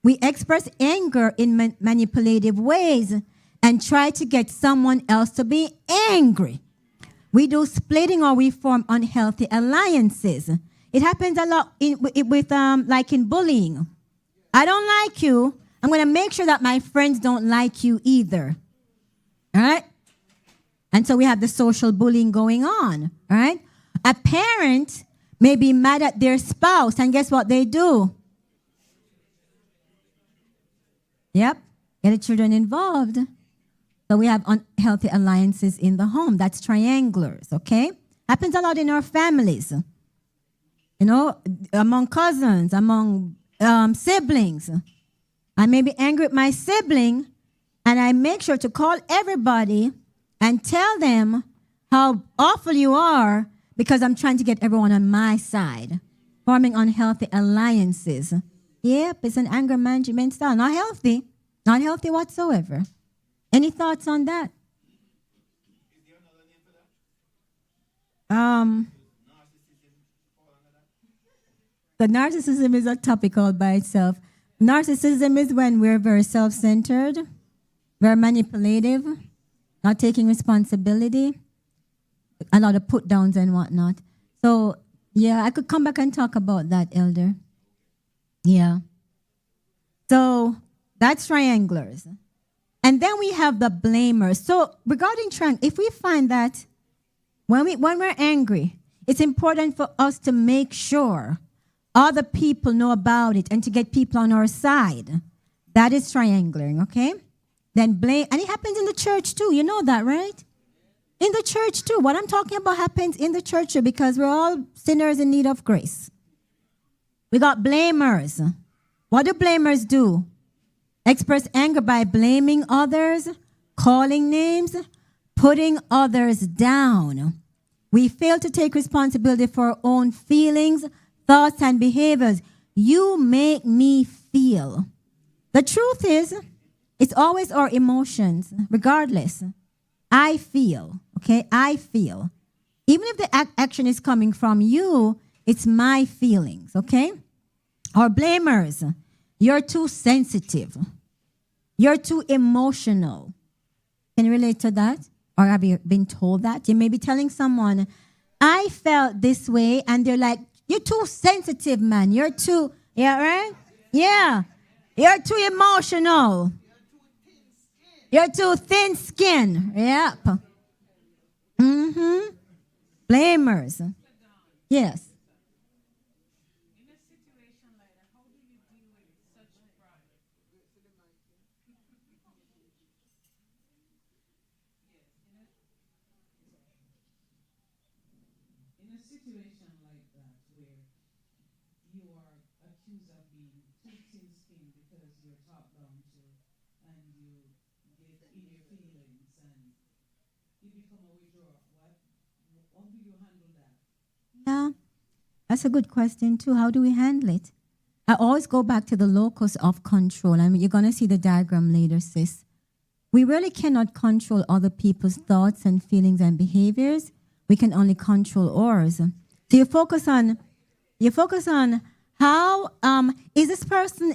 Speaker 1: We express anger in manipulative ways and try to get someone else to be angry. We do splitting or we form unhealthy alliances. It happens a lot like in bullying. I don't like you. I'm going to make sure that my friends don't like you either. All right? And so we have the social bullying going on. All right? A parent may be mad at their spouse, and guess what they do? Yep, get the children involved. So we have unhealthy alliances in the home. That's triangulars, okay? Happens a lot in our families. You know, among cousins, among siblings. I may be angry with my sibling, and I make sure to call everybody and tell them how awful you are because I'm trying to get everyone on my side, forming unhealthy alliances. Yep, it's an anger management style. Not healthy. Not healthy whatsoever. Any thoughts on that? The narcissism is a topic all by itself. Narcissism is when we're very self-centered, very manipulative, not taking responsibility, a lot of put-downs and whatnot. So, yeah, I could come back and talk about that, Elder. Yeah. So, that's triangulars. And then we have the blamers. So, regarding if we find that when we're angry, it's important for us to make sure other people know about it and to get people on our side. That is triangulating, okay? Then blame, and it happens in the church too. You know that, right? In the church too. What I'm talking about happens in the church too because we're all sinners in need of grace. We got blamers. What do blamers do? Express anger by blaming others, calling names, putting others down. We fail to take responsibility for our own feelings, thoughts, and behaviors. You make me feel. The truth is, it's always our emotions, regardless. I feel, okay? I feel. Even if the action is coming from you, it's my feelings, okay? Or blamers. You're too sensitive. You're too emotional. Can you relate to that? Or have you been told that? You may be telling someone, I felt this way, and they're like, you're too sensitive, man. You're too, yeah, right? Yeah. You're too emotional. You're too thin-skinned. Yep. Mm-hmm. Blamers. Yes. Yeah, that's a good question too. How do we handle it? I always go back to the locus of control. And you're going to see the diagram later, sis. We really cannot control other people's thoughts and feelings and behaviors. We can only control ours. So you focus on how is this person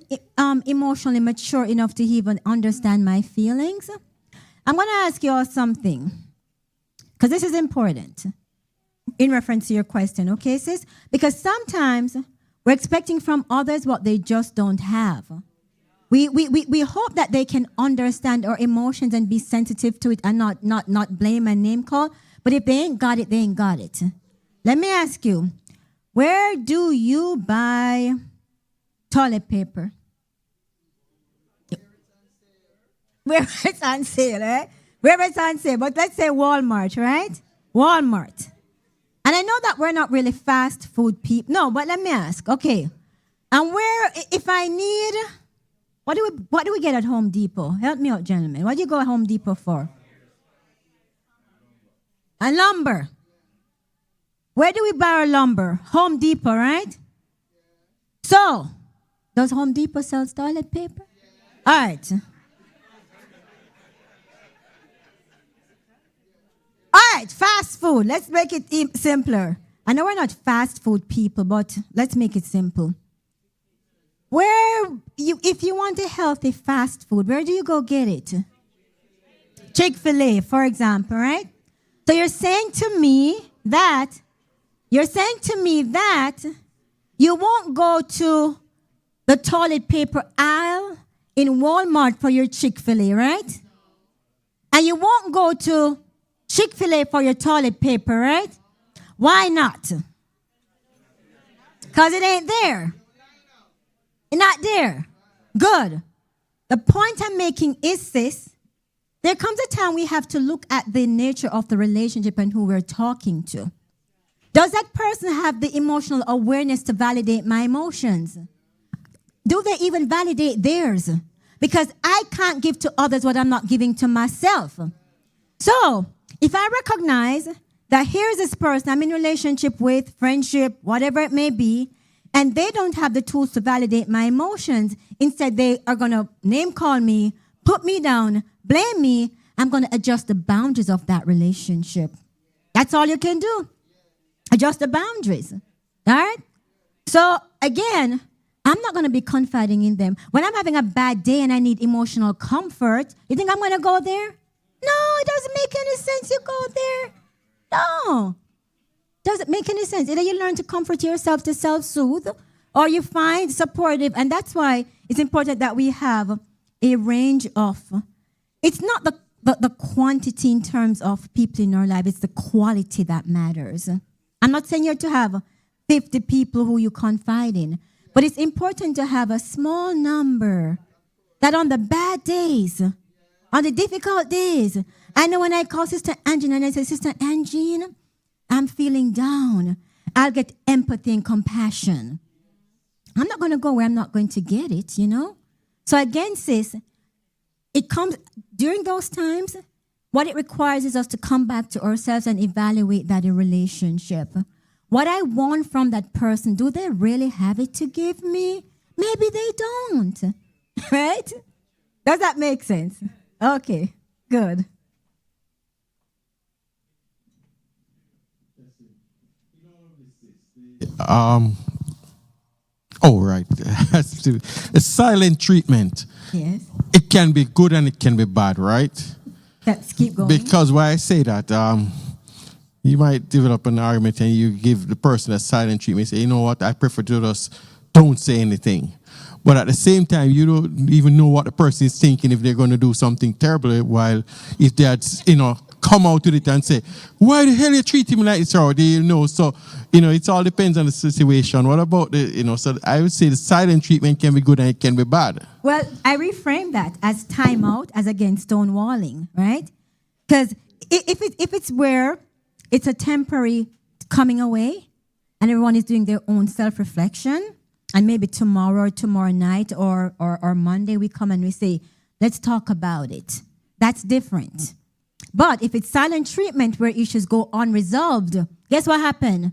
Speaker 1: emotionally mature enough to even understand my feelings? I'm going to ask you all something because this is important. In reference to your question, okay, sis? Because sometimes we're expecting from others what they just don't have. We hope that they can understand our emotions and be sensitive to it and not blame and name call. But if they ain't got it, they ain't got it. Let me ask you, where do you buy toilet paper? Where it's on sale, eh? Where it's on sale. But let's say Walmart, right? Walmart. And I know that we're not really fast food people. No, but let me ask. Okay. And where, if I need, what do we get at Home Depot? Help me out, gentlemen. What do you go at Home Depot for? A lumber. Where do we buy our lumber? Home Depot, right? So, does Home Depot sell toilet paper? All right. All right, fast food. Let's make it simpler. I know we're not fast food people, but let's make it simple. If you want a healthy fast food, where do you go get it? Chick-fil-A, for example, right? So you're saying to me that you won't go to the toilet paper aisle in Walmart for your Chick-fil-A, right? And you won't go to Chick-fil-A for your toilet paper, right? Why not? Because it ain't there. It's not there. Good. The point I'm making is this. There comes a time we have to look at the nature of the relationship and who we're talking to. Does that person have the emotional awareness to validate my emotions? Do they even validate theirs? Because I can't give to others what I'm not giving to myself. So, if I recognize that here's this person I'm in relationship with, friendship, whatever it may be, and they don't have the tools to validate my emotions, instead they are going to name call me, put me down, blame me, I'm going to adjust the boundaries of that relationship. That's all you can do. Adjust the boundaries. All right? So, again, I'm not going to be confiding in them. When I'm having a bad day and I need emotional comfort, you think I'm going to go there? No, it doesn't make any sense you go there. No. Doesn't make any sense. Either you learn to comfort yourself to self-soothe or you find supportive. And that's why it's important that we have a range of, it's not the quantity in terms of people in our life, it's the quality that matters. I'm not saying you're to have 50 people who you confide in, but it's important to have a small number that on the bad days, on the difficult days, I know when I call Sister Angine and I say, Sister Angine, I'm feeling down, I'll get empathy and compassion. I'm not going to go where I'm not going to get it, you know? So again, sis, it comes during those times, what it requires is us to come back to ourselves and evaluate that in relationship. What I want from that person, do they really have it to give me? Maybe they don't, right? Does that make sense? Okay, good.
Speaker 8: Right. A silent treatment.
Speaker 1: Yes.
Speaker 8: It can be good and it can be bad, right?
Speaker 1: Let's keep going.
Speaker 8: Because why I say that, you might develop an argument and you give the person a silent treatment. Say, you know what, I prefer to just don't say anything. But at the same time, you don't even know what the person is thinking if they're going to do something terrible. While if they had, come out with it and say, why the hell you treat him like this? Or so, it all depends on the situation. What about so I would say the silent treatment can be good and it can be bad.
Speaker 1: Well, I reframe that as timeout, as again stonewalling, right? Because if it's where it's a temporary coming away and everyone is doing their own self-reflection, and maybe tomorrow or tomorrow night or Monday we come and we say, let's talk about it. That's different. But if it's silent treatment where issues go unresolved, guess what happened?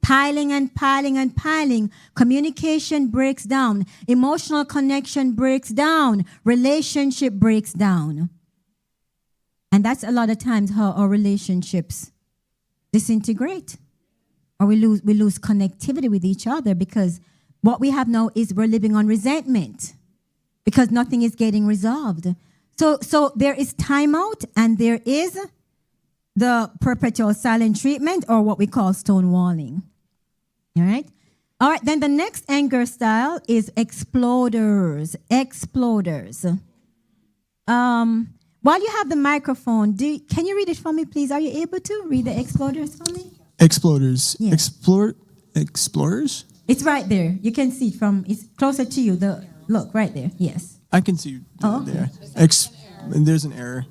Speaker 1: Piling and piling and piling. Communication breaks down. Emotional connection breaks down. Relationship breaks down. And that's a lot of times how our relationships disintegrate. Or we lose connectivity with each other because what we have now is we're living on resentment because nothing is getting resolved. So there is timeout and there is the perpetual silent treatment or what we call stonewalling. All right? All right, then the next anger style is exploders. Exploders. While you have the microphone, can you read it for me, please? Are you able to read the exploders for me?
Speaker 9: Exploders.
Speaker 1: Yes.
Speaker 9: Explorers?
Speaker 1: It's right there. You can see it it's closer to you. Look, right there. Yes.
Speaker 9: I can see
Speaker 1: okay.
Speaker 9: there. And there's an error.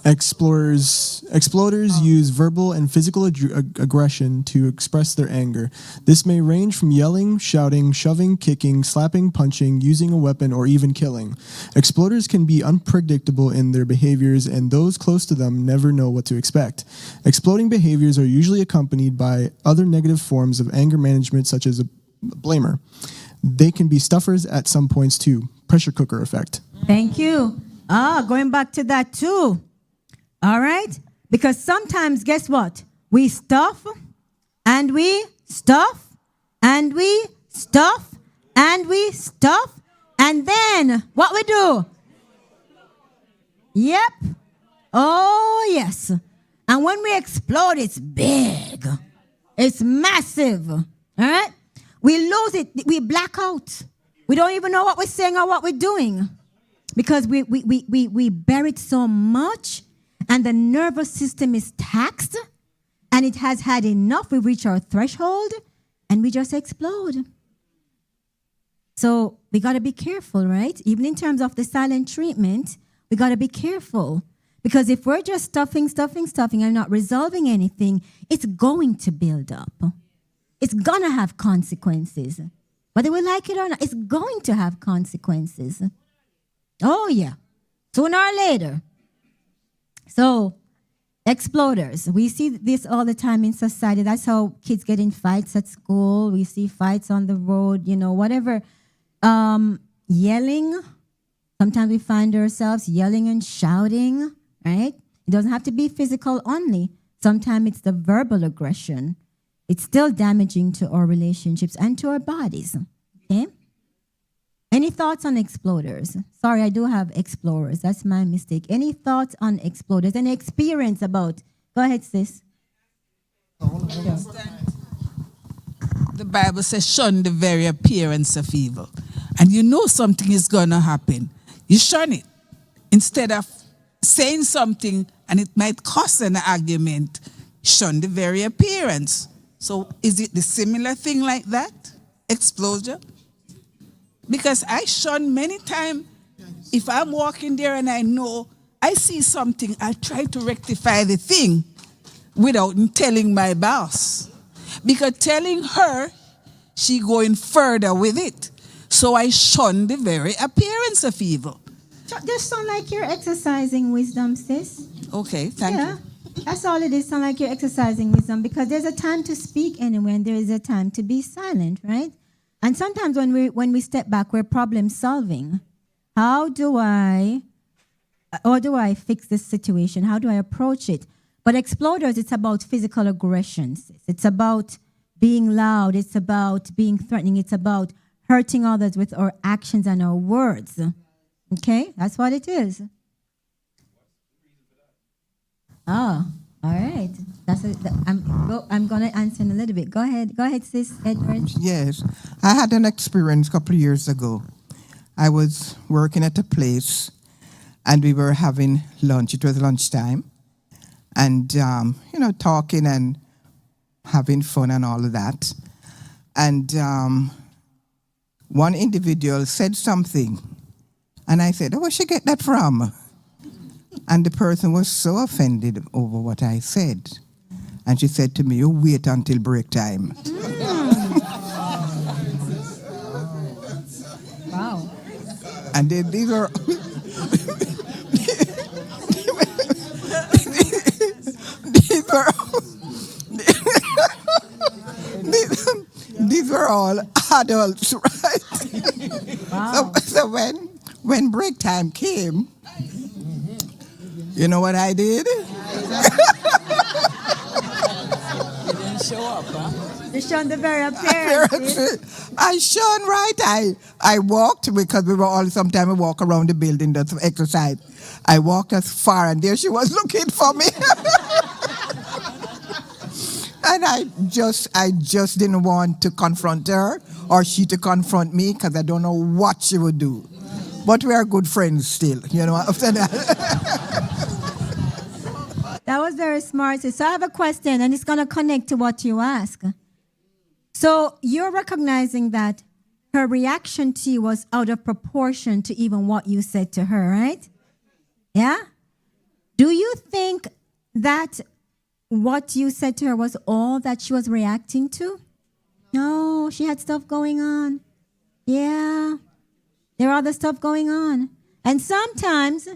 Speaker 9: Exploders use verbal and physical aggression to express their anger. This may range from yelling, shouting, shoving, kicking, slapping, punching, using a weapon, or even killing. Exploders can be unpredictable in their behaviors, and those close to them never know what to expect. Exploding behaviors are usually accompanied by other negative forms of anger management, such as a blamer. They can be stuffers at some points too. Pressure cooker effect.
Speaker 1: Thank you. Going back to that too. All right? Because sometimes, guess what? We stuff, and we stuff, and we stuff, and we stuff, and then what we do? Yep. Oh, yes. And when we explode, it's big. It's massive. All right? We lose it. We black out. We don't even know what we're saying or what we're doing. Because we buried so much, and the nervous system is taxed, and it has had enough. We reach our threshold, and we just explode. So we got to be careful, right? Even in terms of the silent treatment, we got to be careful. Because if we're just stuffing and not resolving anything, it's going to build up. It's going to have consequences. Whether we like it or not, it's going to have consequences. Oh, yeah. Sooner or later. So, exploders. We see this all the time in society. That's how kids get in fights at school. We see fights on the road, whatever. Yelling. Sometimes we find ourselves yelling and shouting, right? It doesn't have to be physical only. Sometimes it's the verbal aggression. It's still damaging to our relationships and to our bodies, okay? Any thoughts on exploders? Sorry, I do have explorers. That's my mistake. Any thoughts on exploders? Any experience about? Go ahead, sis.
Speaker 10: The Bible says, shun the very appearance of evil. And you know something is going to happen. You shun it. Instead of saying something and it might cause an argument, shun the very appearance. So is it the similar thing like that? Explosion? Because I shun many times, if I'm walking there and I know I see something, I try to rectify the thing without telling my boss. Because telling her, she going further with it. So I shun the very appearance of evil.
Speaker 1: Just sound like you're exercising wisdom, sis.
Speaker 10: Okay, thank you.
Speaker 1: That's all it is. Sound like you're exercising wisdom, because there's a time to speak anyway, and there is a time to be silent, right? And sometimes when we step back, we're problem solving. How do I fix this situation? How do I approach it? But exploders, it's about physical aggressions. It's about being loud. It's about being threatening. It's about hurting others with our actions and our words. Okay? That's what it is. Oh, all right. I'm going to answer in a little bit. Go ahead, sis Edward.
Speaker 11: Yes. I had an experience a couple of years ago. I was working at a place, and we were having lunch. It was lunchtime. And, talking and having fun and all of that. And one individual said something. And I said, where'd she get that from? And the person was so offended over what I said. And she said to me, you wait until break time.
Speaker 1: Wow.
Speaker 11: And then these are... These were all adults, right?
Speaker 1: Wow.
Speaker 11: So when break time came, you know what I did?
Speaker 10: You didn't show up, huh?
Speaker 1: You shone the very appearance.
Speaker 11: I shone right. I walked, because we were all, sometimes we walk around the building, that's exercise. I walked as far, and there she was looking for me. And I just didn't want to confront her or she to confront me, because I don't know what she would do. But we are good friends still, after that.
Speaker 1: That was very smart. So I have a question, and it's going to connect to what you ask. So you're recognizing that her reaction to you was out of proportion to even what you said to her, right? Yeah? Do you think that what you said to her was all that she was reacting to? No, she had stuff going on. Yeah, there are other stuff going on. And sometimes,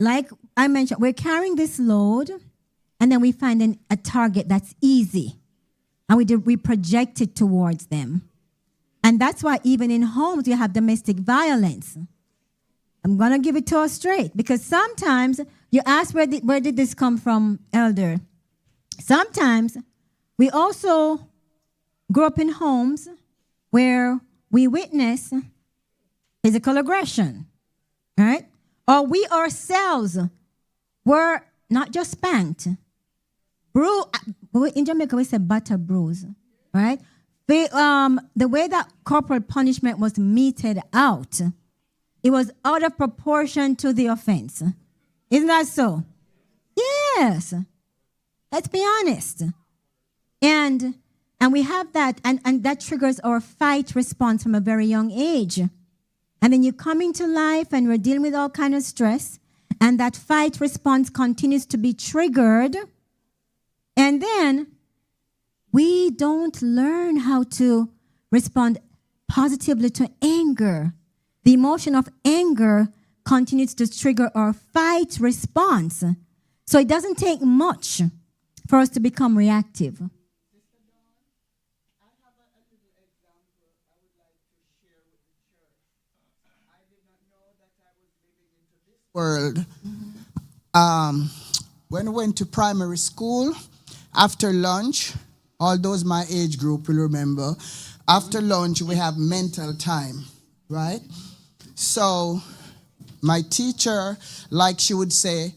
Speaker 1: like I mentioned, we're carrying this load, and then we find a target that's easy, and we project it towards them. And that's why even in homes, you have domestic violence. I'm going to give it to us straight, because sometimes you ask, where did this come from, Elder? Sometimes we also grow up in homes where we witness physical aggression, right? Or we ourselves were not just spanked. In Jamaica, we say butter bruise, right? The way that corporal punishment was meted out, it was out of proportion to the offense. Isn't that so? Yes. Let's be honest. And we have that, and that triggers our fight response from a very young age. And then you come into life and we're dealing with all kind of stress, and that fight response continues to be triggered. And then we don't learn how to respond positively to anger. The emotion of anger continues to trigger our fight response. So it doesn't take much for us to become reactive.
Speaker 7: World. When I went to primary school, after lunch, all those my age group will remember, after lunch we have mental time, right? So my teacher, like she would say,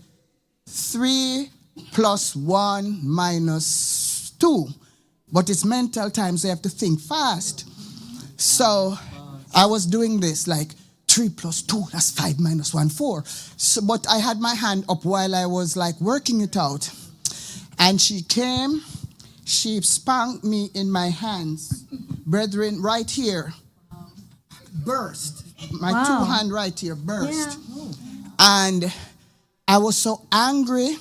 Speaker 7: 3 plus 1 minus 2. But it's mental time, so you have to think fast. So I was doing this, like 3 plus 2, that's 5 minus 1, 4. So, but I had my hand up while I was like working it out. And she came, she spanked me in my hands. Brethren, right here, burst. My two hand right here burst. Yeah. And I was so angry.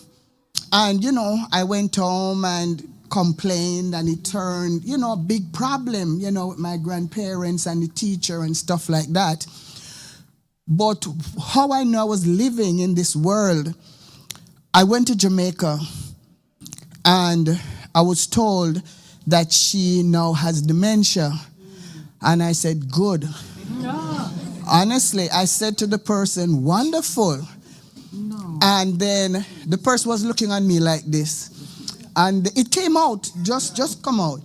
Speaker 7: And, I went home and complained, and it turned, a big problem, with my grandparents and the teacher and stuff like that. But how I know I was living in this world, I went to Jamaica, and I was told that she now has dementia. And I said, good. No. Honestly, I said to the person, wonderful. No. And then the person was looking at me like this. And it came out, just come out.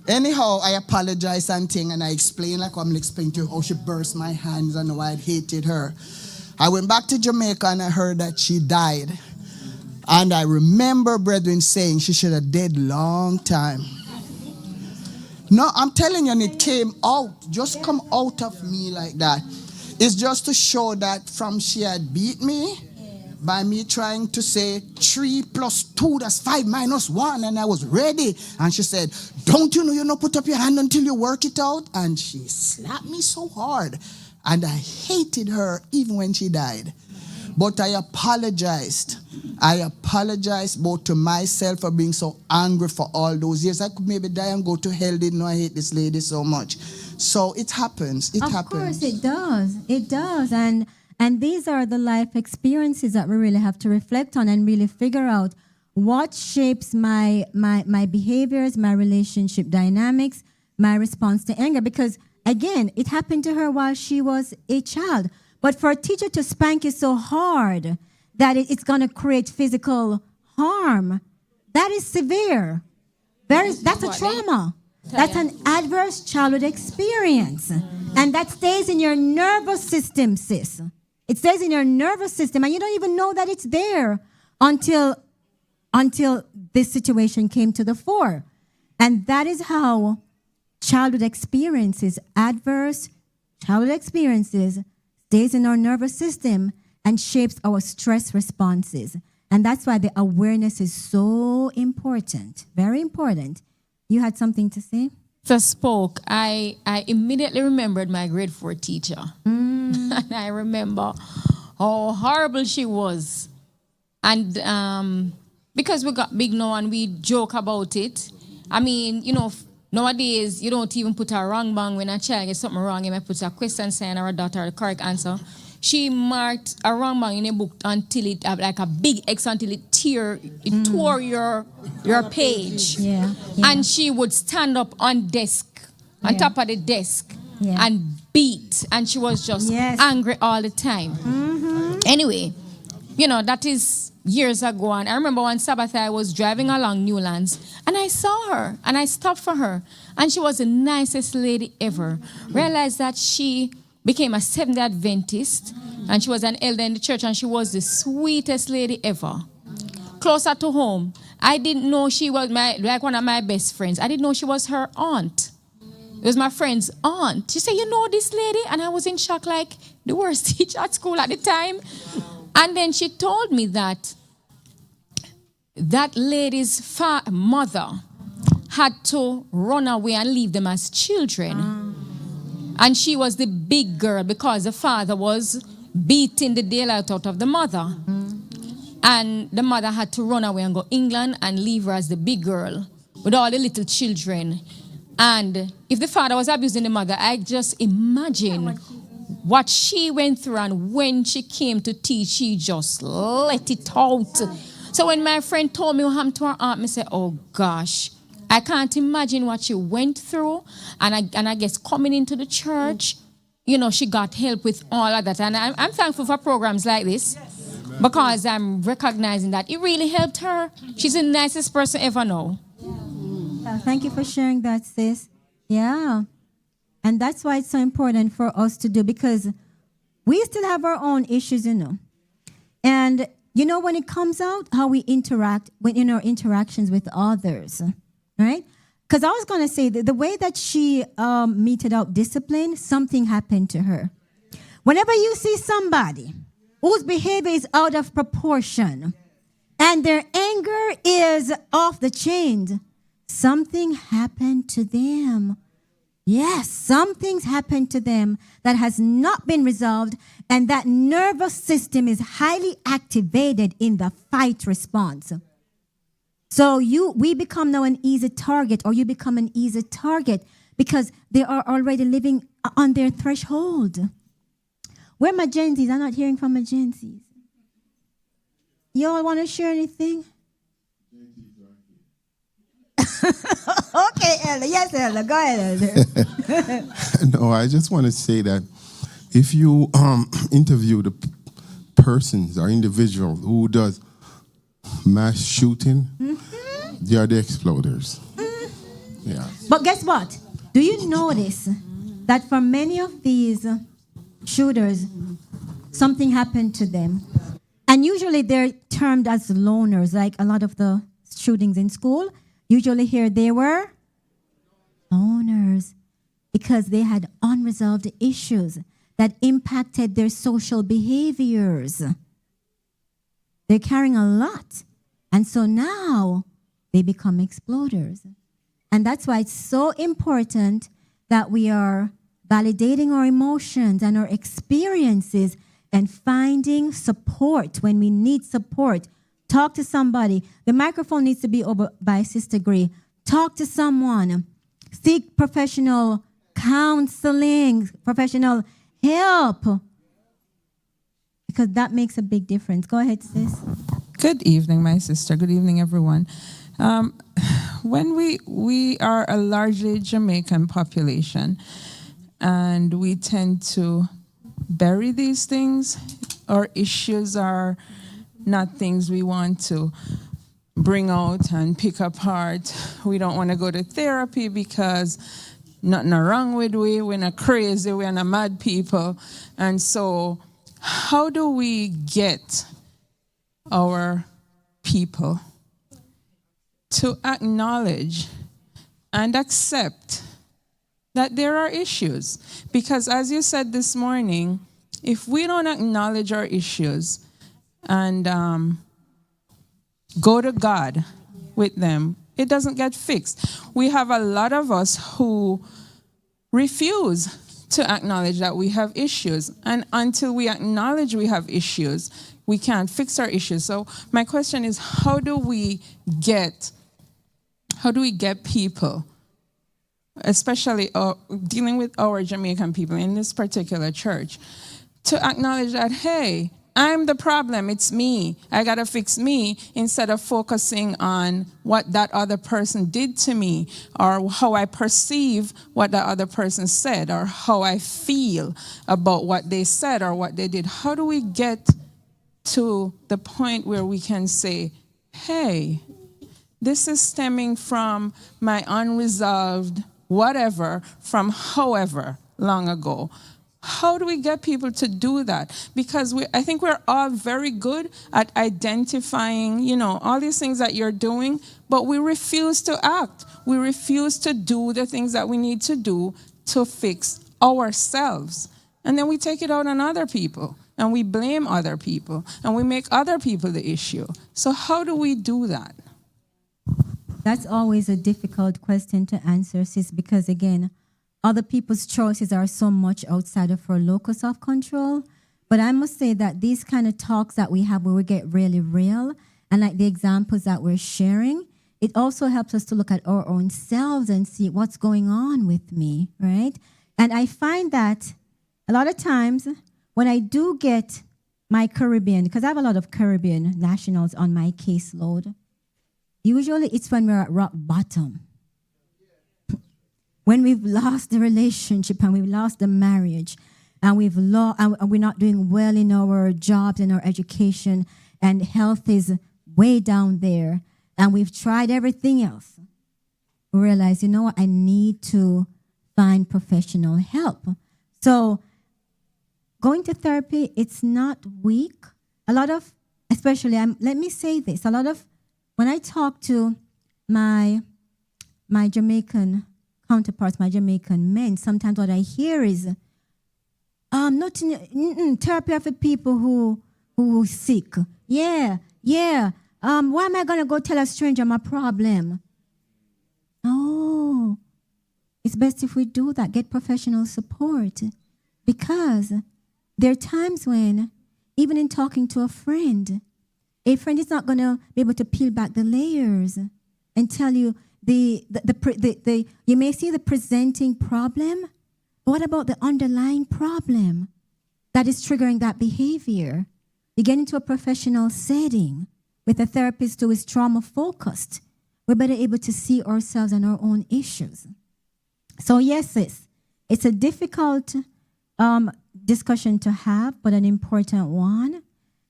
Speaker 7: Anyhow, I apologized and I explained, like I'm explaining to you how she burst my hands and why I hated her. I went back to Jamaica and I heard that she died. And I remember brethren saying she should have died long time. No, I'm telling you, and it came out, just come out of me like that. It's just to show that from she had beat me by me trying to say 3 plus 2, that's 5 minus 1, and I was ready. And she said, don't you know you not put up your hand until you work it out? And she slapped me so hard. And I hated her even when she died. But I apologized. I apologized both to myself for being so angry for all those years. I could maybe die and go to hell, didn't know I hate this lady so much. So it happens. It happens.
Speaker 1: Of course it does. It does. And these are the life experiences that we really have to reflect on and really figure out what shapes my behaviors, my relationship dynamics, my response to anger. Because, again, it happened to her while she was a child. But for a teacher to spank you so hard that it's going to create physical harm, that is severe. That's a trauma. That's an adverse childhood experience. And that stays in your nervous system, sis. It stays in your nervous system, and you don't even know that it's there until this situation came to the fore. And that is how childhood experiences, adverse childhood experiences, stays in our nervous system and shapes our stress responses. And that's why the awareness is so important, very important. You had something to say?
Speaker 12: Spoke. I immediately remembered my grade 4 teacher. And I remember how horrible she was. And because we got big now and we joke about it, I mean, nowadays you don't even put a wrong bang when a child gets something wrong. You might put a question sign or a dot or the correct answer. She marked a wrong bang in a book until it had like a big X until it tore your page.
Speaker 1: Yeah.
Speaker 12: And she would stand up on top of the desk and beat. And she was just angry all the time. Mm-hmm. Anyway, that is years ago. And I remember one Sabbath I was driving along Newlands and I saw her and I stopped for her. And she was the nicest lady ever. Realized that she became a Seventh-day Adventist and she was an elder in the church and she was the sweetest lady ever. closer to home. I didn't know she was like one of my best friends. I didn't know she was her aunt. It was my friend's aunt. She said, you know this lady? And I was in shock, like the worst teacher at school at the time. And then she told me that that lady's mother had to run away and leave them as children. And she was the big girl because the father was beating the daylight out of the mother. And the mother had to run away and go to England and leave her as the big girl with all the little children. And if the father was abusing the mother, I just imagine what she went through, and when she came to teach, she just let it out. So when my friend told me what happened to her aunt, I said, oh gosh, I can't imagine what she went through. And I guess coming into the church, you know, she got help with all of that. And I'm thankful for programs like this because I'm recognizing that it really helped her. She's the nicest person ever know.
Speaker 1: Thank you for sharing that, sis. Yeah. And that's why it's so important for us to do, because we still have our own issues, you know. And, you know, when it comes out, how we interact in our interactions with others, right? Because I was going to say that the way that she meted out discipline, something happened to her. Whenever you see somebody whose behavior is out of proportion and their anger is off the chain, something happened to them. Yes, something's happened to them that has not been resolved, and that nervous system is highly activated in the fight response. So we become now an easy target, or you become an easy target because they are already living on their threshold. Where are my Gen Zs? I'm not hearing from my Gen Zs. You all want to share anything? Okay, Elder. Yes, Elder. Go ahead, Elder.
Speaker 13: No, I just want to say that if you interview the persons or individuals who does mass shooting, they are the exploders. Yeah.
Speaker 1: But guess what? Do you notice that for many of these shooters, something happened to them? And usually they're termed as loners, like a lot of the shootings in school. Usually here they were loners because they had unresolved issues that impacted their social behaviors. They're carrying a lot. And so now they become exploders. And that's why it's so important that we are validating our emotions and our experiences and finding support when we need support. Talk to somebody. The microphone needs to be over by Sister Gray. Talk to someone. Seek professional counseling, professional help. Because that makes a big difference. Go ahead, sis.
Speaker 11: Good evening, my sister. Good evening, everyone. When we are a largely Jamaican population, and we tend to bury these things, our issues are not things we want to bring out and pick apart. We don't want to go to therapy because nothing wrong with we're not crazy, we're not mad people. And so how do we get our people to acknowledge and accept that there are issues? Because as you said this morning, if we don't acknowledge our issues and go to God with them, it doesn't get fixed. We have a lot of us who refuse to acknowledge that we have issues. And until we acknowledge we have issues, we can't fix our issues. So my question is, how do we get people, especially dealing with our Jamaican people in this particular church, to acknowledge that, hey, I'm the problem, it's me, I gotta fix me, instead of focusing on what that other person did to me, or how I perceive what that other person said, or how I feel about what they said or what they did. How do we get to the point where we can say, hey, this is stemming from my unresolved whatever from however long ago.
Speaker 14: How do we get people to do that? Because I think we're all very good at identifying, all these things that you're doing, but we refuse to act. We refuse to do the things that we need to do to fix ourselves. And then we take it out on other people, and we blame other people, and we make other people the issue. So how do we do that?
Speaker 1: That's always a difficult question to answer, sis, because again, other people's choices are so much outside of our locus of control. But I must say that these kind of talks that we have where we get really real, and like the examples that we're sharing, it also helps us to look at our own selves and see what's going on with me, right? And I find that a lot of times when I do get my Caribbean, because I have a lot of Caribbean nationals on my caseload, usually it's when we're at rock bottom. When we've lost the relationship and we've lost the marriage and and we're not doing well in our jobs and our education and health is way down there and we've tried everything else, we realize, what, I need to find professional help. So going to therapy, it's not weak. A lot of, especially, let me say this, a lot of, when I talk to my Jamaican counterparts, my Jamaican men, sometimes what I hear is, therapy for people who sick. Yeah. Why am I going to go tell a stranger my problem? Oh, it's best if we do that, get professional support. Because there are times when, even in talking to a friend is not going to be able to peel back the layers and tell you you may see the presenting problem, but what about the underlying problem that is triggering that behavior? You get into a professional setting with a therapist who is trauma-focused. We're better able to see ourselves and our own issues. So yes, it's a difficult discussion to have, but an important one,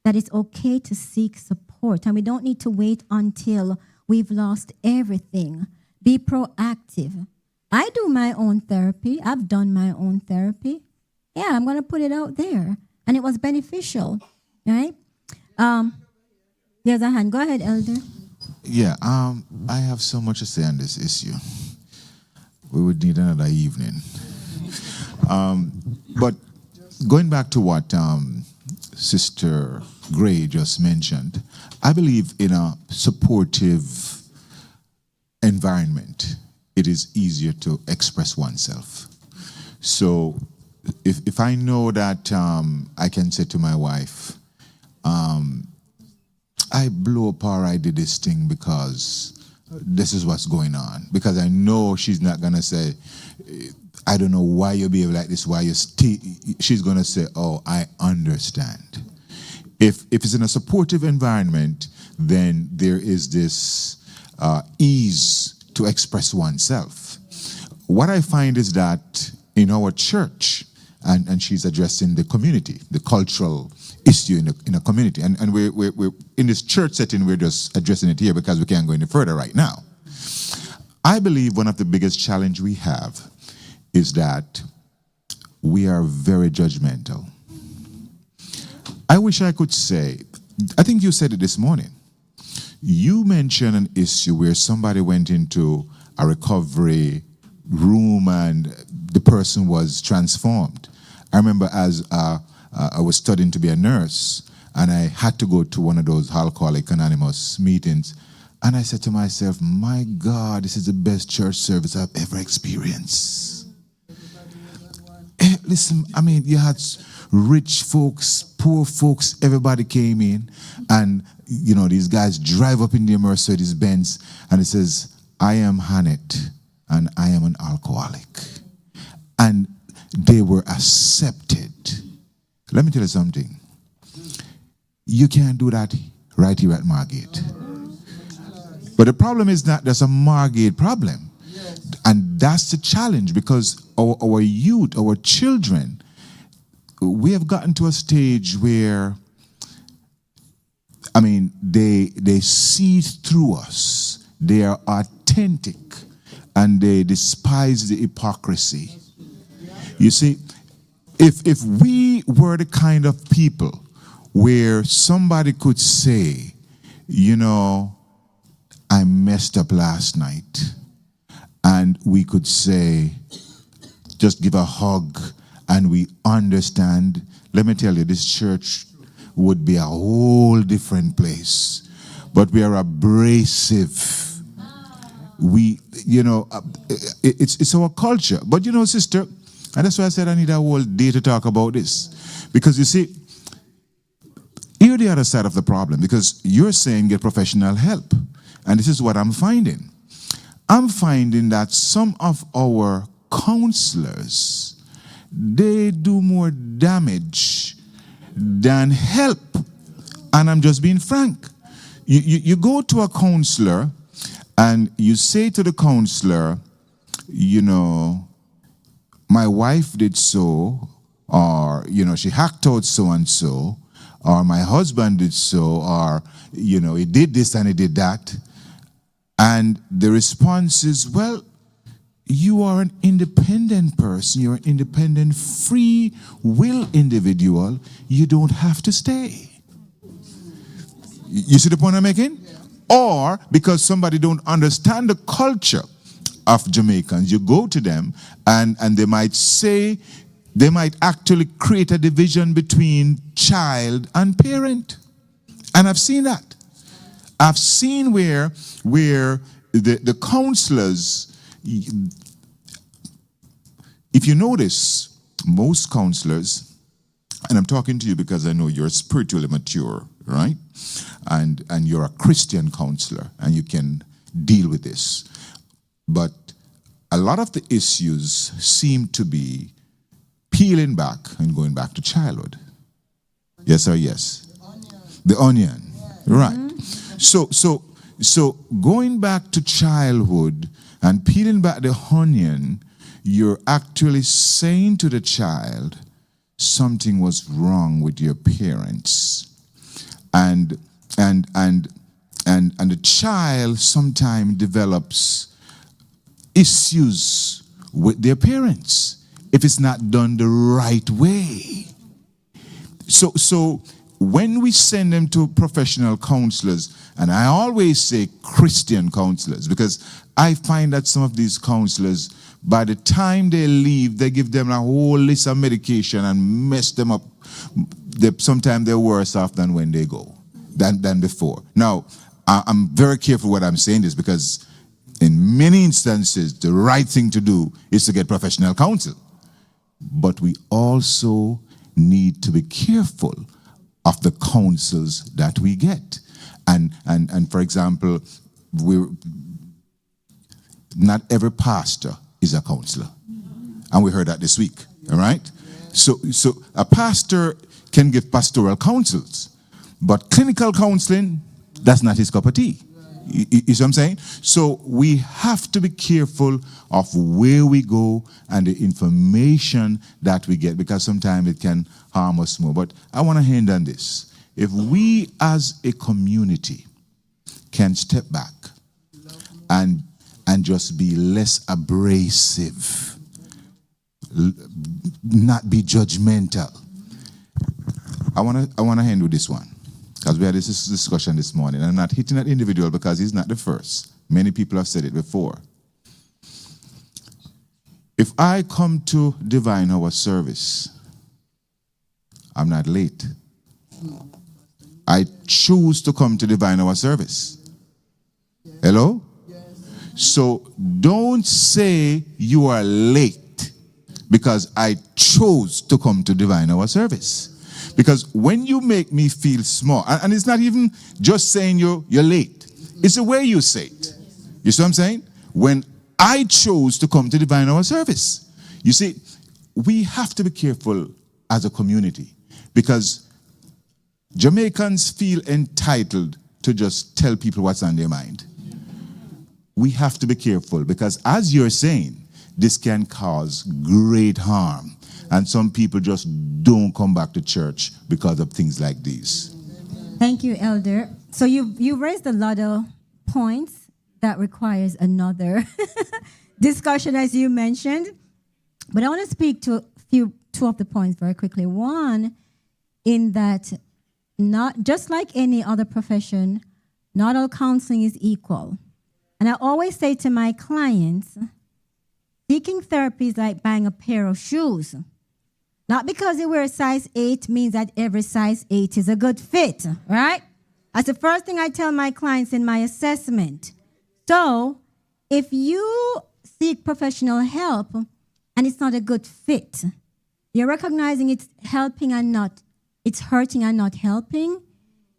Speaker 1: that it's okay to seek support. And we don't need to wait until we've lost everything. Be proactive. I do my own therapy. I've done my own therapy. Yeah, I'm going to put it out there. And it was beneficial, right? There's a hand. Go ahead, Elder.
Speaker 6: Yeah, I have so much to say on this issue. We would need another evening. But going back to what Sister Gray just mentioned, I believe in a supportive environment, it is easier to express oneself. So if I know that I can say to my wife, I blew up or I did this thing because this is what's going on. Because I know she's not going to say, I don't know why you behave like this, why you she's going to say, oh, I understand. If it's in a supportive environment, then there is this ease to express oneself. What I find is that in our church, and she's addressing the community, the cultural issue in a community, and we're in this church setting, we're just addressing it here because we can't go any further right now. I believe one of the biggest challenge we have is that we are very judgmental. I wish I could say, I think you said it this morning. You mentioned an issue where somebody went into a recovery room and the person was transformed. I remember as I was studying to be a nurse and I had to go to one of those Alcoholics Anonymous meetings, and I said to myself, my God, this is the best church service I've ever experienced. Listen, I mean, you had rich folks, poor folks, everybody came in, and these guys drive up in their Mercedes Benz and it says, I am Hannett and I am an alcoholic. And they were accepted. Let me tell you something. You can't do that right here at Margate. But the problem is not there's a Margate problem. And that's the challenge, because our youth, our children, we have gotten to a stage where, I mean, they see through us. They are authentic and they despise the hypocrisy. You see, if we were the kind of people where somebody could say, you know, I messed up last night, and we could say, just give a hug, and we understand, let me tell you, this church would be a whole different place. But we are abrasive. We, you know, it's our culture. But you know, sister, and that's why I said I need a whole day to talk about this. Because you see, you're the other side of the problem, because you're saying get professional help. And this is what I'm finding. I'm finding that some of our counselors, they do more damage than help. And I'm just being frank. You go to a counselor and you say to the counselor, you know, my wife did so, or, you know, she hacked out so-and-so, or my husband did so, or, you know, he did this and he did that. And the response is, well, you are an independent person. You're an independent, free will individual. You don't have to stay. You see the point I'm making? Or because somebody don't understand the culture of Jamaicans, you go to them and they might say, they might actually create a division between child and parent. And I've seen that. I've seen where the counselors, if you notice, most counselors, and I'm talking to you because I know you're spiritually mature, right? And you're a Christian counselor, and you can deal with this. But a lot of the issues seem to be peeling back and going back to childhood. Yes or yes? The onion. Right. So going back to childhood and peeling back the onion, you're actually saying to the child something was wrong with your parents. And the child sometimes develops issues with their parents if it's not done the right way. So when we send them to professional counselors, and I always say Christian counselors, because I find that some of these counselors, by the time they leave, they give them a whole list of medication and mess them up. Sometimes they're worse off than when they go, than before. Now, I'm very careful what I'm saying this, because in many instances, the right thing to do is to get professional counsel. But we also need to be careful of the counsels that we get. And for example, not every pastor is a counselor. And we heard that this week, all right? So a pastor can give pastoral counsels, but clinical counseling, that's not his cup of tea. You see what I'm saying? So we have to be careful of where we go and the information that we get, because sometimes it can harm us more. But I want to end on this. If we as a community can step back and just be less abrasive, not be judgmental. I want to end with this one, because we had this discussion this morning. I'm not hitting that individual because he's not the first. Many people have said it before. If I come to Divine Hour service, I'm not late. I choose to come to Divine Hour service. Hello? So don't say you are late because I chose to come to Divine Hour service. Because when you make me feel small, and it's not even just saying you're late, it's the way you say it. You see what I'm saying? When I chose to come to Divine Hour service. You see, we have to be careful as a community, because Jamaicans feel entitled to just tell people what's on their mind. We have to be careful, because as you're saying, this can cause great harm. And some people just don't come back to church because of things like these.
Speaker 1: Thank you, Elder. So you raised a lot of points that requires another discussion, as you mentioned. But I want to speak to a few two of the points very quickly. One, in that not just like any other profession, not all counseling is equal. And I always say to my clients, seeking therapy is like buying a pair of shoes. Not because you wear a size 8 means that every size 8 is a good fit, right? That's the first thing I tell my clients in my assessment. So if you seek professional help and it's not a good fit, you're recognizing it's helping and not, it's hurting and not helping,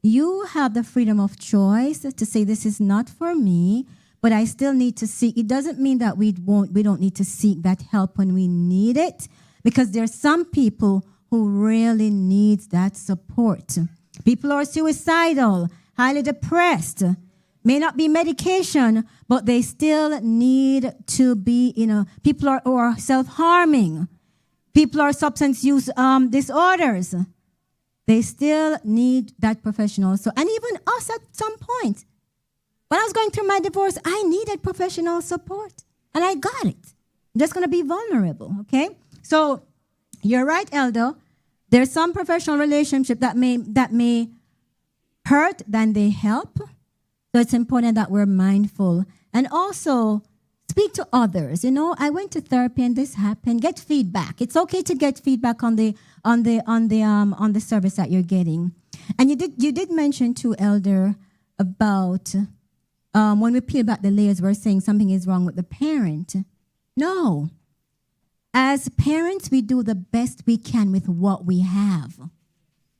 Speaker 1: you have the freedom of choice to say this is not for me, but I still need to seek. It doesn't mean that we don't need to seek that help when we need it, because there's some people who really need that support. People who are suicidal, highly depressed, may not be medication, but they still need to be, people who are self-harming, people who are substance use disorders. They still need that professional. So, and even us at some point. When I was going through my divorce, I needed professional support, and I got it. I'm just going to be vulnerable, okay? So, you're right, Elder. There's some professional relationship that may hurt than they help. So it's important that we're mindful. And also, speak to others. I went to therapy and this happened. Get feedback. It's okay to get feedback on the service that you're getting. And you did mention too, Elder, about when we peel back the layers, we're saying something is wrong with the parent. No. As parents, we do the best we can with what we have.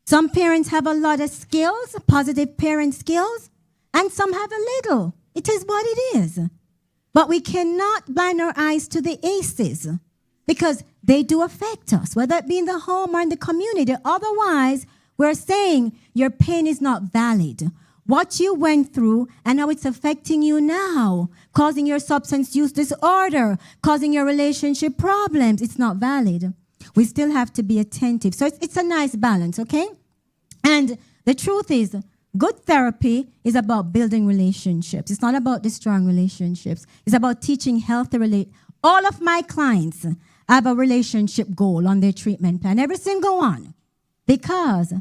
Speaker 1: Some parents have a lot of skills, positive parent skills, and some have a little. It is what it is. But we cannot blind our eyes to the aces because they do affect us, whether it be in the home or in the community. Otherwise, we're saying your pain is not valid. What you went through and how it's affecting you now, causing your substance use disorder, causing your relationship problems, it's not valid. We still have to be attentive. So it's a nice balance, okay? And the truth is, good therapy is about building relationships. It's not about destroying relationships. It's about teaching healthy relationships. All of my clients have a relationship goal on their treatment plan, every single one. Because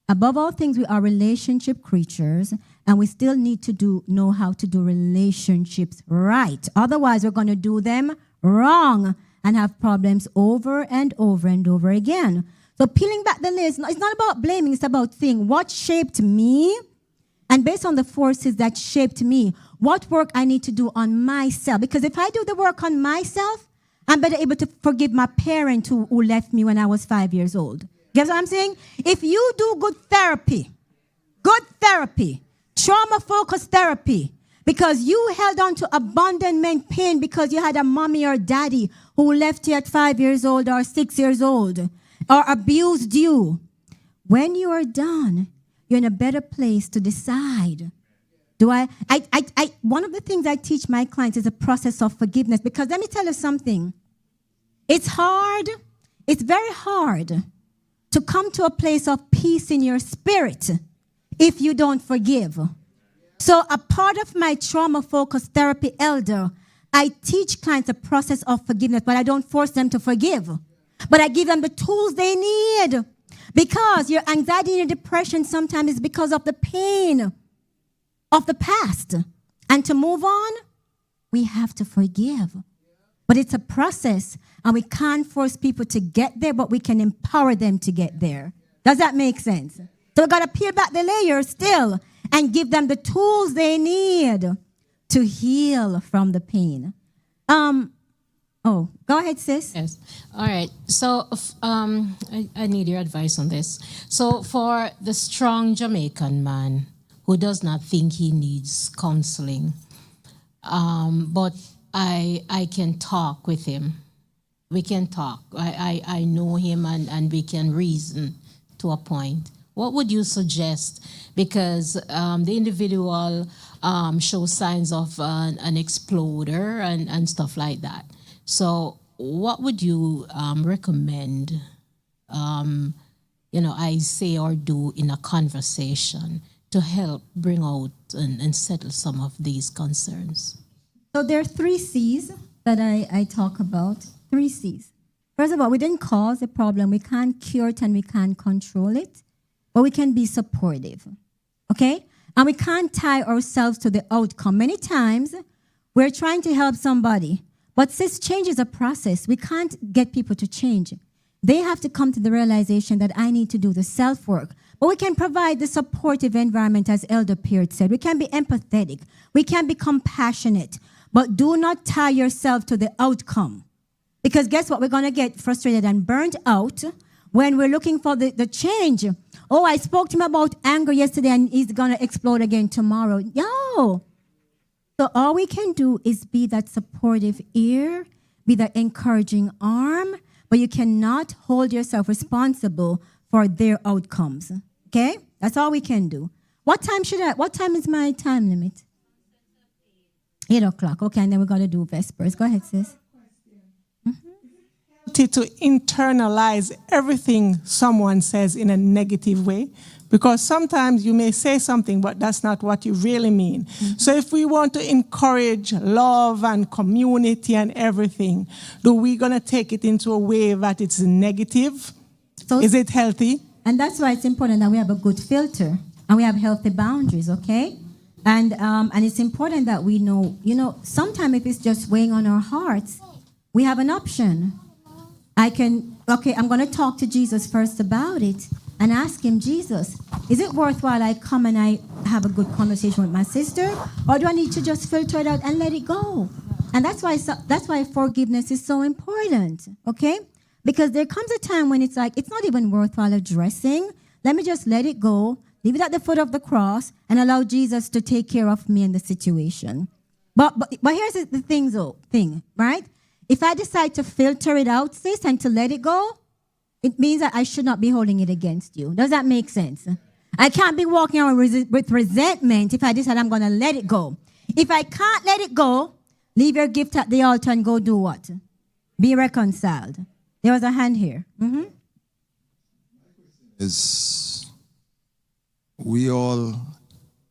Speaker 1: above all things, we are relationship creatures, and we still need to know how to do relationships right. Otherwise, we're going to do them wrong and have problems over and over and over again. So peeling back the layers, it's not about blaming, it's about seeing what shaped me, and based on the forces that shaped me, what work I need to do on myself. Because if I do the work on myself, I'm better able to forgive my parent who left me when I was 5 years old. Guess what I'm saying? If you do good therapy, trauma-focused therapy, because you held on to abandonment pain because you had a mommy or daddy who left you at 5 years old or 6 years old, or abused you, when you are done, you're in a better place to decide. One of the things I teach my clients is a process of forgiveness, because let me tell you something. It's hard. It's very hard to come to a place of peace in your spirit if you don't forgive. So a part of my trauma-focused therapy, Elder, I teach clients a process of forgiveness, but I don't force them to forgive. But I give them the tools they need. Because your anxiety and your depression sometimes is because of the pain of the past. And to move on, we have to forgive. But it's a process, and we can't force people to get there, but we can empower them to get there. Does that make sense? So we've got to peel back the layers still and give them the tools they need to heal from the pain. Go ahead, sis.
Speaker 15: Yes. All right. So I need your advice on this. So for the strong Jamaican man who does not think he needs counseling, but I can talk with him. We can talk. I know him and we can reason to a point. What would you suggest? Because the individual shows signs of an exploder and stuff like that. So what would you recommend, I say or do in a conversation to help bring out and settle some of these concerns?
Speaker 1: So there are 3 C's that I talk about. 3 C's. First of all, we didn't cause the problem. We can't cure it and we can't control it, but we can be supportive, okay? And we can't tie ourselves to the outcome. Many times, we're trying to help somebody, but since change is a process, we can't get people to change. They have to come to the realization that I need to do the self-work. But we can provide the supportive environment, as Elder Peart said. We can be empathetic. We can be compassionate. But do not tie yourself to the outcome. Because guess what? We're going to get frustrated and burnt out when we're looking for the change. Oh, I spoke to him about anger yesterday and he's going to explode again tomorrow. No. So all we can do is be that supportive ear, be that encouraging arm, but you cannot hold yourself responsible for their outcomes. Okay? That's all we can do. What time is my time limit? 8 o'clock. Okay, and then we're going to do Vespers. Go ahead, sis.
Speaker 16: To internalize everything someone says in a negative way, because sometimes you may say something, but that's not what you really mean. Mm-hmm. So if we want to encourage love and community and everything, do we going to take it into a way that it's negative? So, is it healthy?
Speaker 1: And that's why it's important that we have a good filter and we have healthy boundaries, okay? And it's important that we know, sometimes if it's just weighing on our hearts, we have an option. I'm going to talk to Jesus first about it and ask him, Jesus, is it worthwhile I come and I have a good conversation with my sister? Or do I need to just filter it out and let it go? And that's why forgiveness is so important, okay? Because there comes a time when it's like, it's not even worthwhile addressing. Let me just let it go, leave it at the foot of the cross, and allow Jesus to take care of me in the situation. But here's the thing, right? If I decide to filter it out, sis, and to let it go, it means that I should not be holding it against you. Does that make sense? I can't be walking around with resentment if I decide I'm going to let it go. If I can't let it go, leave your gift at the altar and go do what? Be reconciled. There was a hand here. Mm-hmm.
Speaker 17: We all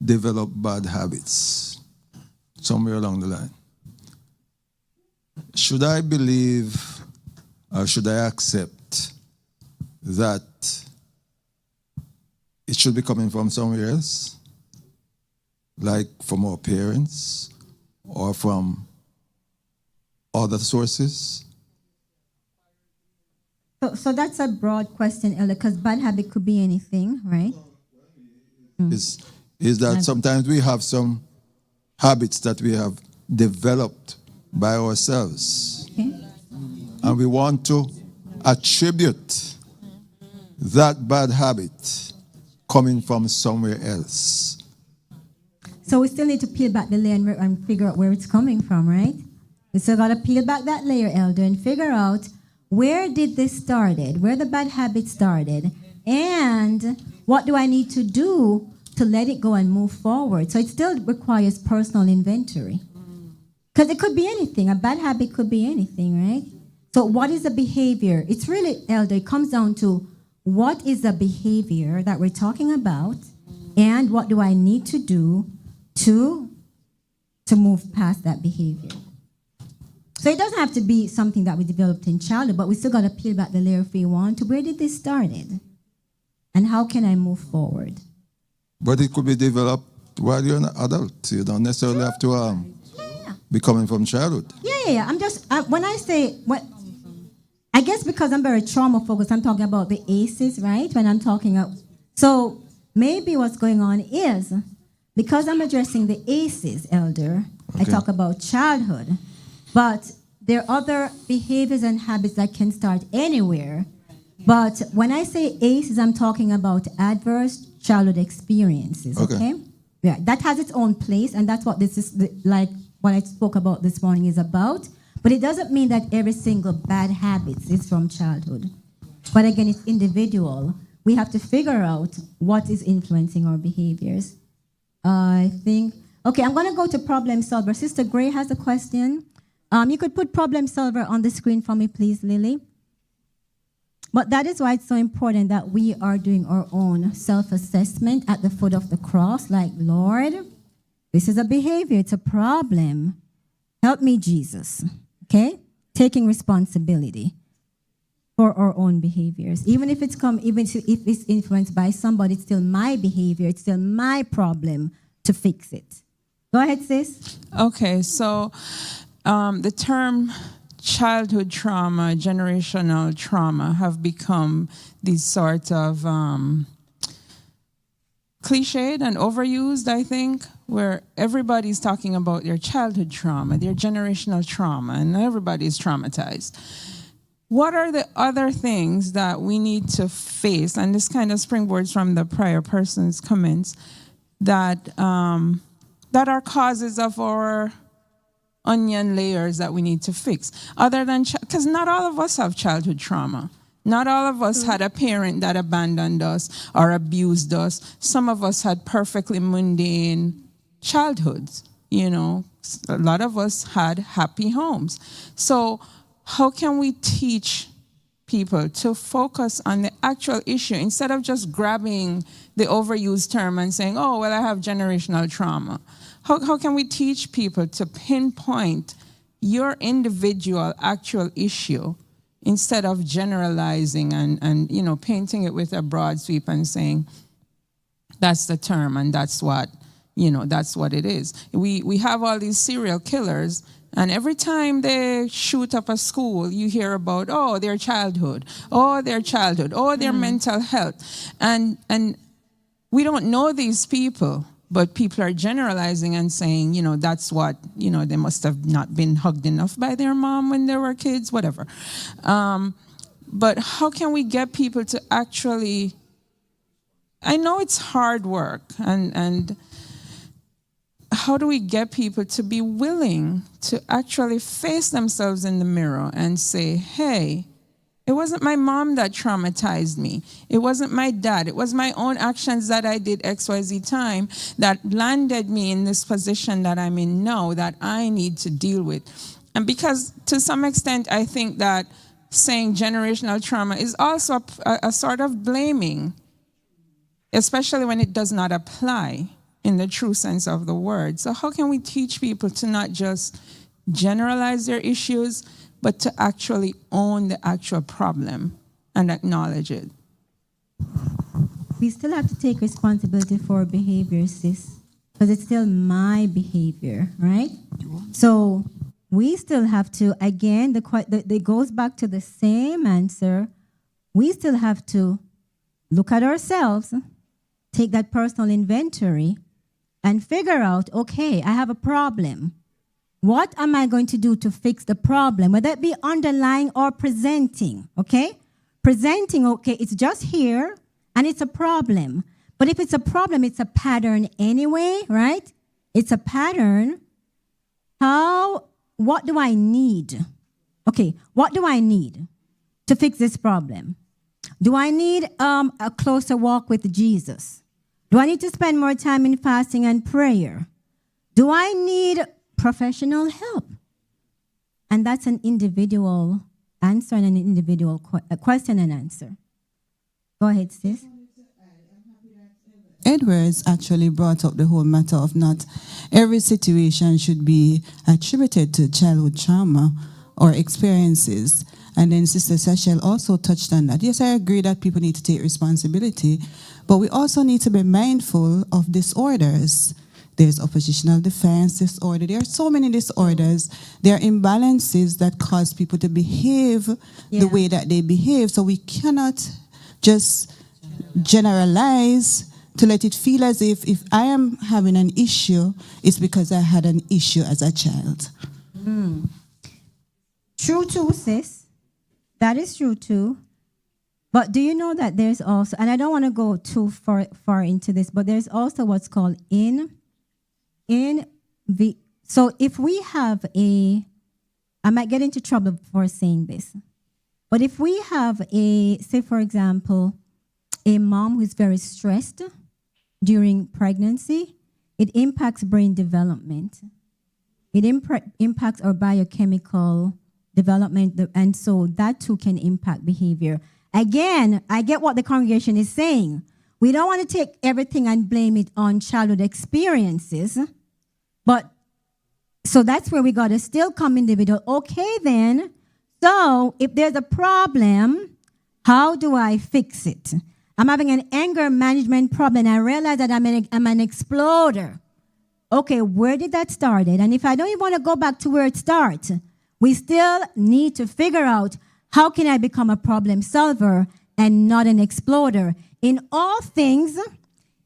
Speaker 17: develop bad habits somewhere along the line. Should I believe or should I accept that it should be coming from somewhere else, like from our parents or from other sources?
Speaker 1: So that's a broad question, Elder, because bad habit could be anything, right?
Speaker 17: Is that sometimes we have some habits that we have developed by ourselves. Okay. And we want to attribute that bad habit coming from somewhere else.
Speaker 1: So we still need to peel back the layer and figure out where it's coming from, right? We still got to peel back that layer, Elder, and figure out where did this started, where the bad habit started, and what do I need to do to let it go and move forward. So it still requires personal inventory. Because it could be anything. A bad habit could be anything, right? So what is the behavior? It's really, Elder, it comes down to what is the behavior that we're talking about and what do I need to do to move past that behavior. So it doesn't have to be something that we developed in childhood, but we still got to peel back the layer if we want to. Where did this started? And how can I move forward?
Speaker 17: But it could be developed while you're an adult. You don't necessarily have to be coming from childhood.
Speaker 1: Yeah. I'm just, when I say, I guess because I'm very trauma focused, I'm talking about the ACEs, right? When I'm talking about, so maybe what's going on is, because I'm addressing the ACEs, Elder, okay. I talk about childhood, but there are other behaviors and habits that can start anywhere. But when I say ACEs, I'm talking about adverse childhood experiences, okay? Yeah, that has its own place, and that's what this is, like what I spoke about this morning is about. But it doesn't mean that every single bad habit is from childhood. But again, it's individual. We have to figure out what is influencing our behaviors. I think, okay, I'm going to go to problem solver. Sister Gray has a question. You could put problem solver on the screen for me, please, Lily. But that is why it's so important that we are doing our own self-assessment at the foot of the cross, like, Lord, this is a behavior, it's a problem. Help me, Jesus. Okay? Taking responsibility. for our own behaviors. Even if it's influenced by somebody, it's still my behavior, it's still my problem to fix it. Go ahead, sis.
Speaker 14: Okay, so the term childhood trauma, generational trauma have become these sort of cliched and overused, I think, where everybody's talking about their childhood trauma, their generational trauma, and everybody's traumatized. What are the other things that we need to face? And this kind of springboards from the prior person's comments that are causes of our onion layers that we need to fix. Other than, because not all of us have childhood trauma. Not all of us had a parent that abandoned us or abused us. Some of us had perfectly mundane childhoods, you know. A lot of us had happy homes. So how can we teach people to focus on the actual issue instead of just grabbing the overused term and saying, oh, well, I have generational trauma? How can we teach people to pinpoint your individual actual issue instead of generalizing and you know, painting it with a broad sweep and saying, that's the term and that's what, you know, that's what it is. We have all these serial killers, and every time they shoot up a school, you hear about, oh, their childhood, oh, their mental health. And we don't know these people, but people are generalizing and saying, you know, that's what, you know, they must have not been hugged enough by their mom when they were kids, whatever. But how can we get people to actually, I know it's hard work, and how do we get people to be willing to actually face themselves in the mirror and say, hey, it wasn't my mom that traumatized me. It wasn't my dad. It was my own actions that I did XYZ time that landed me in this position that I'm in now that I need to deal with. And because to some extent, I think that saying generational trauma is also a sort of blaming, especially when it does not apply in the true sense of the word. So how can we teach people to not just generalize their issues, but to actually own the actual problem and acknowledge it?
Speaker 1: We still have to take responsibility for our behavior, sis, because it's still my behavior, right? So we still have to, again, it goes back to the same answer. We still have to look at ourselves, take that personal inventory, and figure out, okay, I have a problem. What am I going to do to fix the problem? Whether it be underlying or presenting, okay? Presenting, okay, it's just here, and it's a problem. But if it's a problem, it's a pattern anyway, right? It's a pattern. What do I need? Okay, what do I need to fix this problem? Do I need a closer walk with Jesus? Do I need to spend more time in fasting and prayer? Do I need professional help? And that's an individual answer and an individual question and answer. Go ahead, sis.
Speaker 18: Edwards actually brought up the whole matter of not every situation should be attributed to childhood trauma or experiences. And then Sister Sechel also touched on that. Yes, I agree that people need to take responsibility, but we also need to be mindful of disorders. There's oppositional defense disorder. There are so many disorders. There are imbalances that cause people to behave the way that they behave. So we cannot just generalize to let it feel as if I am having an issue, it's because I had an issue as a child.
Speaker 1: True too, sis. That is true too. But do you know that there's also, and I don't want to go too far into this, but there's also what's called so if we have I might get into trouble for saying this, but if we have say for example, a mom who's very stressed during pregnancy, it impacts brain development. It impacts our biochemical development, and so that too can impact behavior. Again, I get what the congregation is saying. We don't want to take everything and blame it on childhood experiences, but so that's where we got to still come individual. Okay then, So if there's a problem, how do I fix it? I'm having an anger management problem. I realize that I'm an exploder. Okay, where did that start? And if I don't even want to go back to where it starts, we still need to figure out how can I become a problem solver and not an exploder. In all things,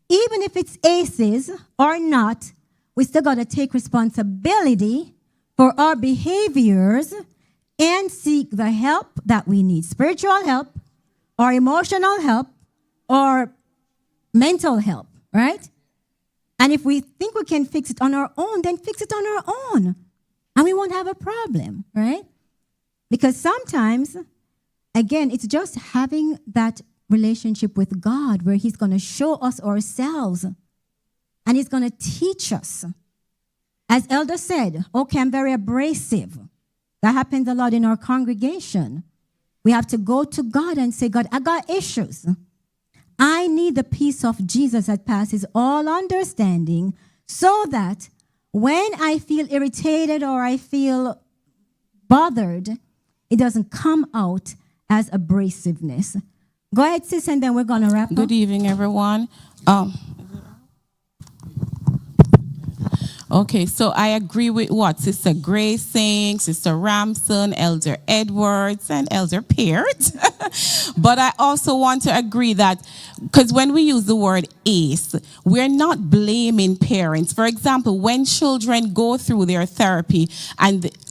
Speaker 1: even if it's aces or not, we still got to take responsibility for our behaviors and seek the help that we need. Spiritual help or emotional help or mental help, right? And if we think we can fix it on our own, then fix it on our own. And we won't have a problem, right? Because sometimes, again, it's just having that relationship with God where he's going to show us ourselves and he's going to teach us. As Elder said, okay, I'm very abrasive. That happens a lot in our congregation. We have to go to God and say, God, I got issues. I need the peace of Jesus that passes all understanding so that when I feel irritated or I feel bothered, it doesn't come out as abrasiveness. Go ahead, sis, and then we're going to wrap up.
Speaker 19: Good evening, everyone. Okay, so I agree with what Sister Grace saying, Sister Ramson, Elder Edwards, and Elder Peart. But I also want to agree that, because when we use the word ace, we're not blaming parents. For example, when children go through their therapy,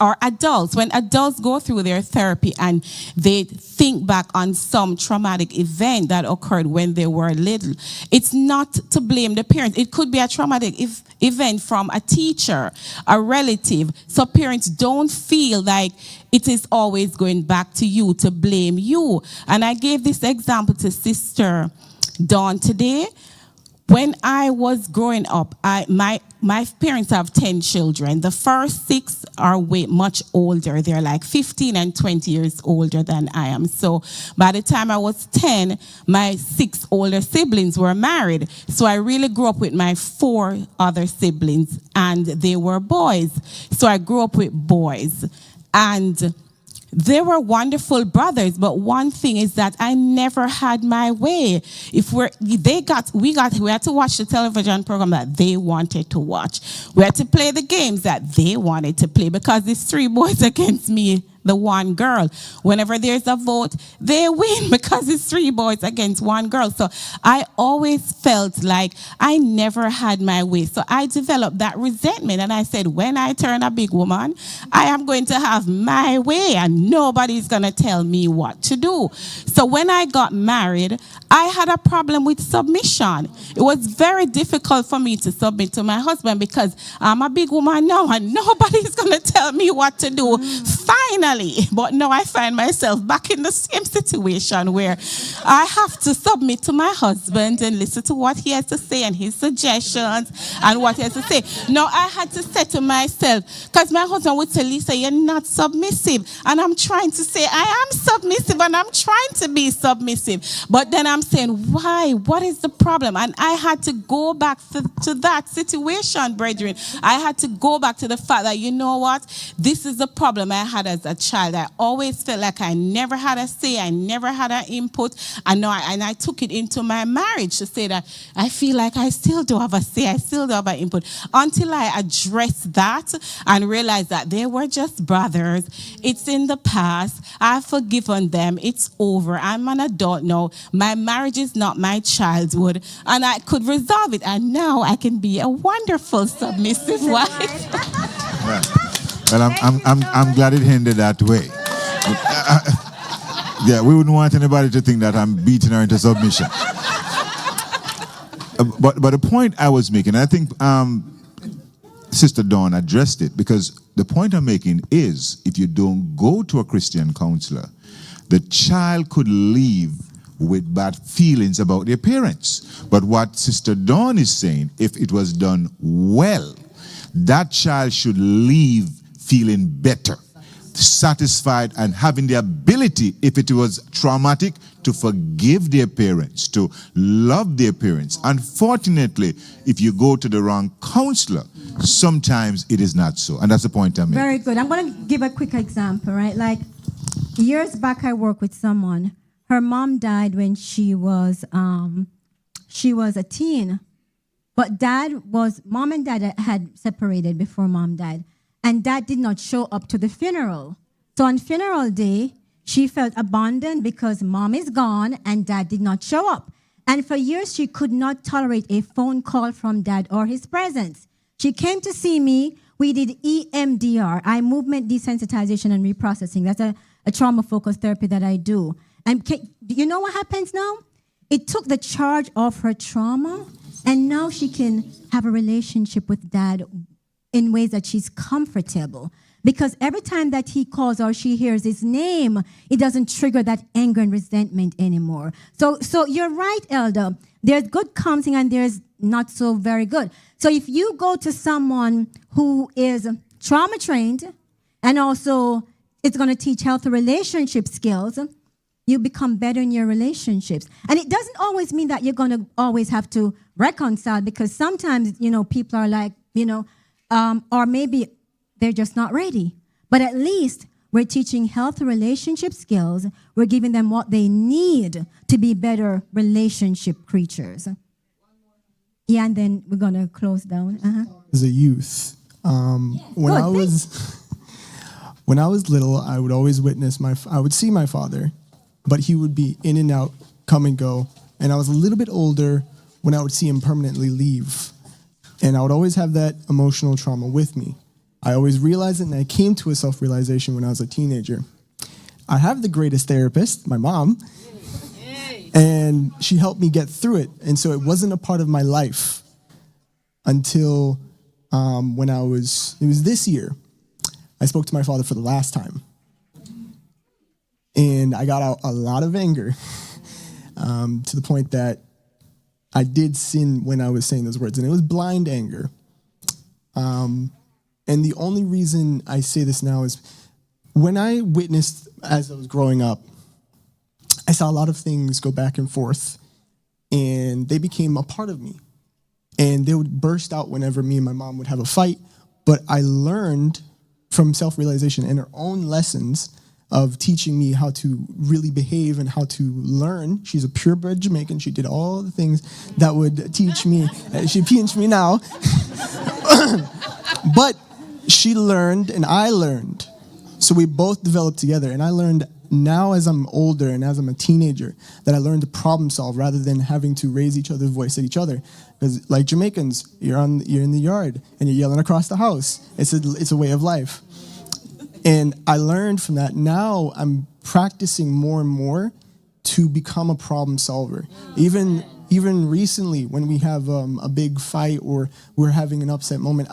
Speaker 19: or adults, when adults go through their therapy and they think back on some traumatic event that occurred when they were little, it's not to blame the parents. It could be a traumatic event from a teacher, a relative. So parents don't feel like it is always going back to you to blame you. And I gave this example to Sister Dawn today. When I was growing up, my parents have 10 children. The first 6 are way much older. They're like 15 and 20 years older than I am. So by the time I was 10, my 6 older siblings were married. So I really grew up with my 4 other siblings, and they were boys. So I grew up with boys. And they were wonderful brothers, but one thing is that I never had my way. We had to watch the television program that they wanted to watch. We had to play the games that they wanted to play, because it's 3 boys against me, the 1 girl. Whenever there's a vote, they win because it's 3 boys against 1 girl. So I always felt like I never had my way. So I developed that resentment, and I said, when I turn a big woman, I am going to have my way and nobody's going to tell me what to do. So when I got married, I had a problem with submission. It was very difficult for me to submit to my husband because I'm a big woman now and nobody's going to tell me what to do. Finally. But now I find myself back in the same situation where I have to submit to my husband and listen to what he has to say and his suggestions and what he has to say. Now I had to say to myself, because my husband would say, Lisa, you're not submissive. And I'm trying to say, I am submissive and I'm trying to be submissive. But then I'm saying, why? What is the problem? And I had to go back to that situation, brethren. I had to go back to the fact that, you know what? This is the problem I had as a child. I always felt like I never had a say, I never had an input, and I took it into my marriage to say that I feel like I still do have a say, I still do have an input, until I addressed that and realized that they were just brothers. It's in the past. I've forgiven them. It's over. I'm an adult now. My marriage is not my childhood, and I could resolve it, and now I can be a wonderful submissive wife.
Speaker 6: Right. Well, I'm glad it ended that way. Yeah, we wouldn't want anybody to think that I'm beating her into submission. But the point I was making, I think Sister Dawn addressed it, because the point I'm making is, if you don't go to a Christian counselor, the child could leave with bad feelings about their parents. But what Sister Dawn is saying, if it was done well, that child should leave feeling better, satisfied, and having the ability, if it was traumatic, to forgive their parents, to love their parents. Unfortunately, if you go to the wrong counselor, sometimes it is not so. And that's the point I'm making.
Speaker 1: Very good. I'm going to give a quick example, right? Like, Years back, I worked with someone. Her mom died when she was a teen. But mom and dad had separated before mom died. And dad did not show up to the funeral. So on funeral day, she felt abandoned because mom is gone and dad did not show up. And for years, she could not tolerate a phone call from dad or his presence. She came to see me. We did EMDR, eye movement desensitization and reprocessing. That's a trauma-focused therapy that I do. And do you know what happens now? It took the charge off her trauma, and now she can have a relationship with dad in ways that she's comfortable. Because every time that he calls or she hears his name, it doesn't trigger that anger and resentment anymore. So you're right, Elder. There's good counseling and there's not so very good. So if you go to someone who is trauma trained and also it's going to teach healthy relationship skills, you become better in your relationships. And it doesn't always mean that you're going to always have to reconcile, because sometimes, people are like, or maybe they're just not ready. But at least we're teaching healthy relationship skills. We're giving them what they need to be better relationship creatures. Yeah, and then we're going to close down.
Speaker 9: As a youth, when I was little, I would always witness I would see my father, but he would be in and out, come and go. And I was a little bit older when I would see him permanently leave. And I would always have that emotional trauma with me. I always realized it, and I came to a self-realization when I was a teenager. I have the greatest therapist, my mom, and she helped me get through it. And so it wasn't a part of my life until when it was this year, I spoke to my father for the last time. And I got out a lot of anger to the point that I did sin when I was saying those words, and it was blind anger. And the only reason I say this now is when I witnessed, as I was growing up, I saw a lot of things go back and forth, and they became a part of me. And they would burst out whenever me and my mom would have a fight. But I learned from self-realization and her own lessons of teaching me how to really behave and how to learn. She's a purebred Jamaican. She did all the things that would teach me. She pinched me now. But she learned and I learned. So we both developed together. And I learned now as I'm older and as I'm a teenager that I learned to problem solve rather than having to raise each other's voice at each other. Because like Jamaicans, you're in the yard and you're yelling across the house. It's a way of life. And I learned from that. Now I'm practicing more and more to become a problem solver. Even recently, when we have a big fight or we're having an upset moment,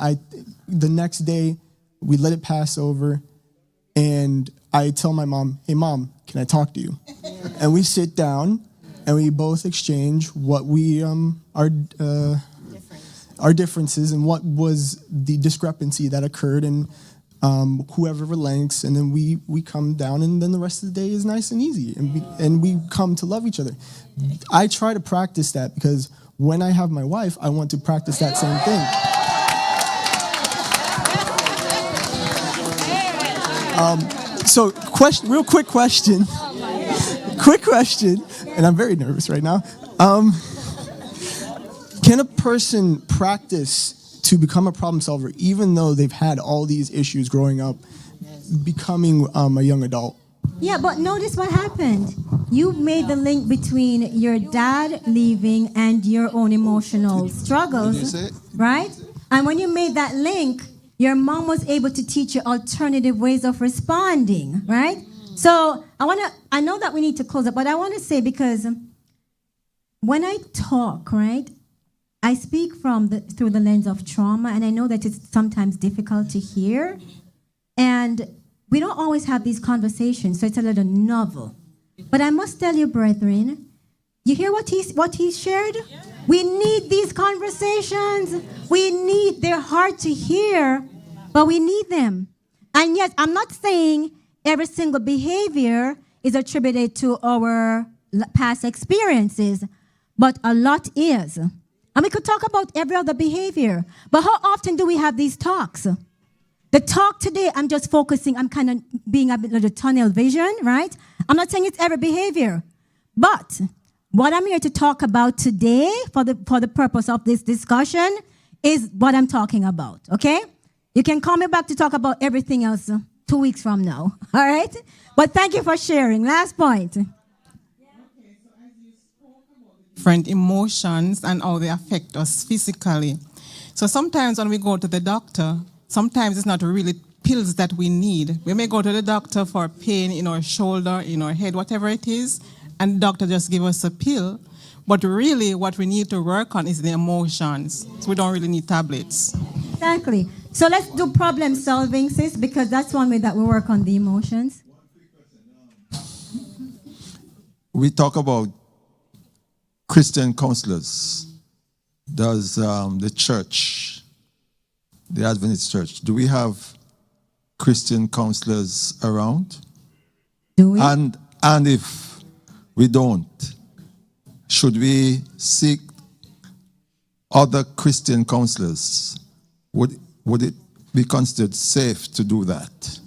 Speaker 9: the next day we let it pass over, and I tell my mom, "Hey, Mom, can I talk to you?" And we sit down and we both exchange what we our differences and what was the discrepancy that occurred, and whoever relents, and then we come down, and then the rest of the day is nice and easy, and we come to love each other. I try to practice that because when I have my wife, I want to practice that same thing. So real quick question, and I'm very nervous right now. Can a person practice to become a problem solver, even though they've had all these issues growing up, becoming a young adult?
Speaker 1: Yeah, but notice what happened. You made the link between your dad leaving and your own emotional struggles, right? And when you made that link, your mom was able to teach you alternative ways of responding, right? So I know that we need to close up, but I want to say, because when I talk, right, I speak through the lens of trauma, and I know that it's sometimes difficult to hear, and we don't always have these conversations, so it's a little novel. But I must tell you, brethren, you hear what he shared? Yeah. We need these conversations. They're hard to hear, but we need them. And yes, I'm not saying every single behavior is attributed to our past experiences, but a lot is. And we could talk about every other behavior, but how often do we have these talks? The talk today, I'm just focusing, I'm kind of being a bit of a tunnel vision, right? I'm not saying it's every behavior. But what I'm here to talk about today, for the purpose of this discussion, is what I'm talking about, okay? You can call me back to talk about everything else 2 weeks from now, all right? But thank you for sharing. Last point.
Speaker 20: Different emotions and how they affect us physically. So sometimes when we go to the doctor, sometimes it's not really pills that we need. We may go to the doctor for pain in our shoulder, in our head, whatever it is, and the doctor just give us a pill. But really what we need to work on is the emotions. So we don't really need tablets.
Speaker 1: Exactly. So let's do problem solving, sis, because that's one way that we work on the emotions.
Speaker 17: We talk about Christian counselors. Does the church, the Adventist church, do we have Christian counselors around?
Speaker 1: Do we?
Speaker 17: And if we don't, should we seek other Christian counselors? Would it be considered safe to do that?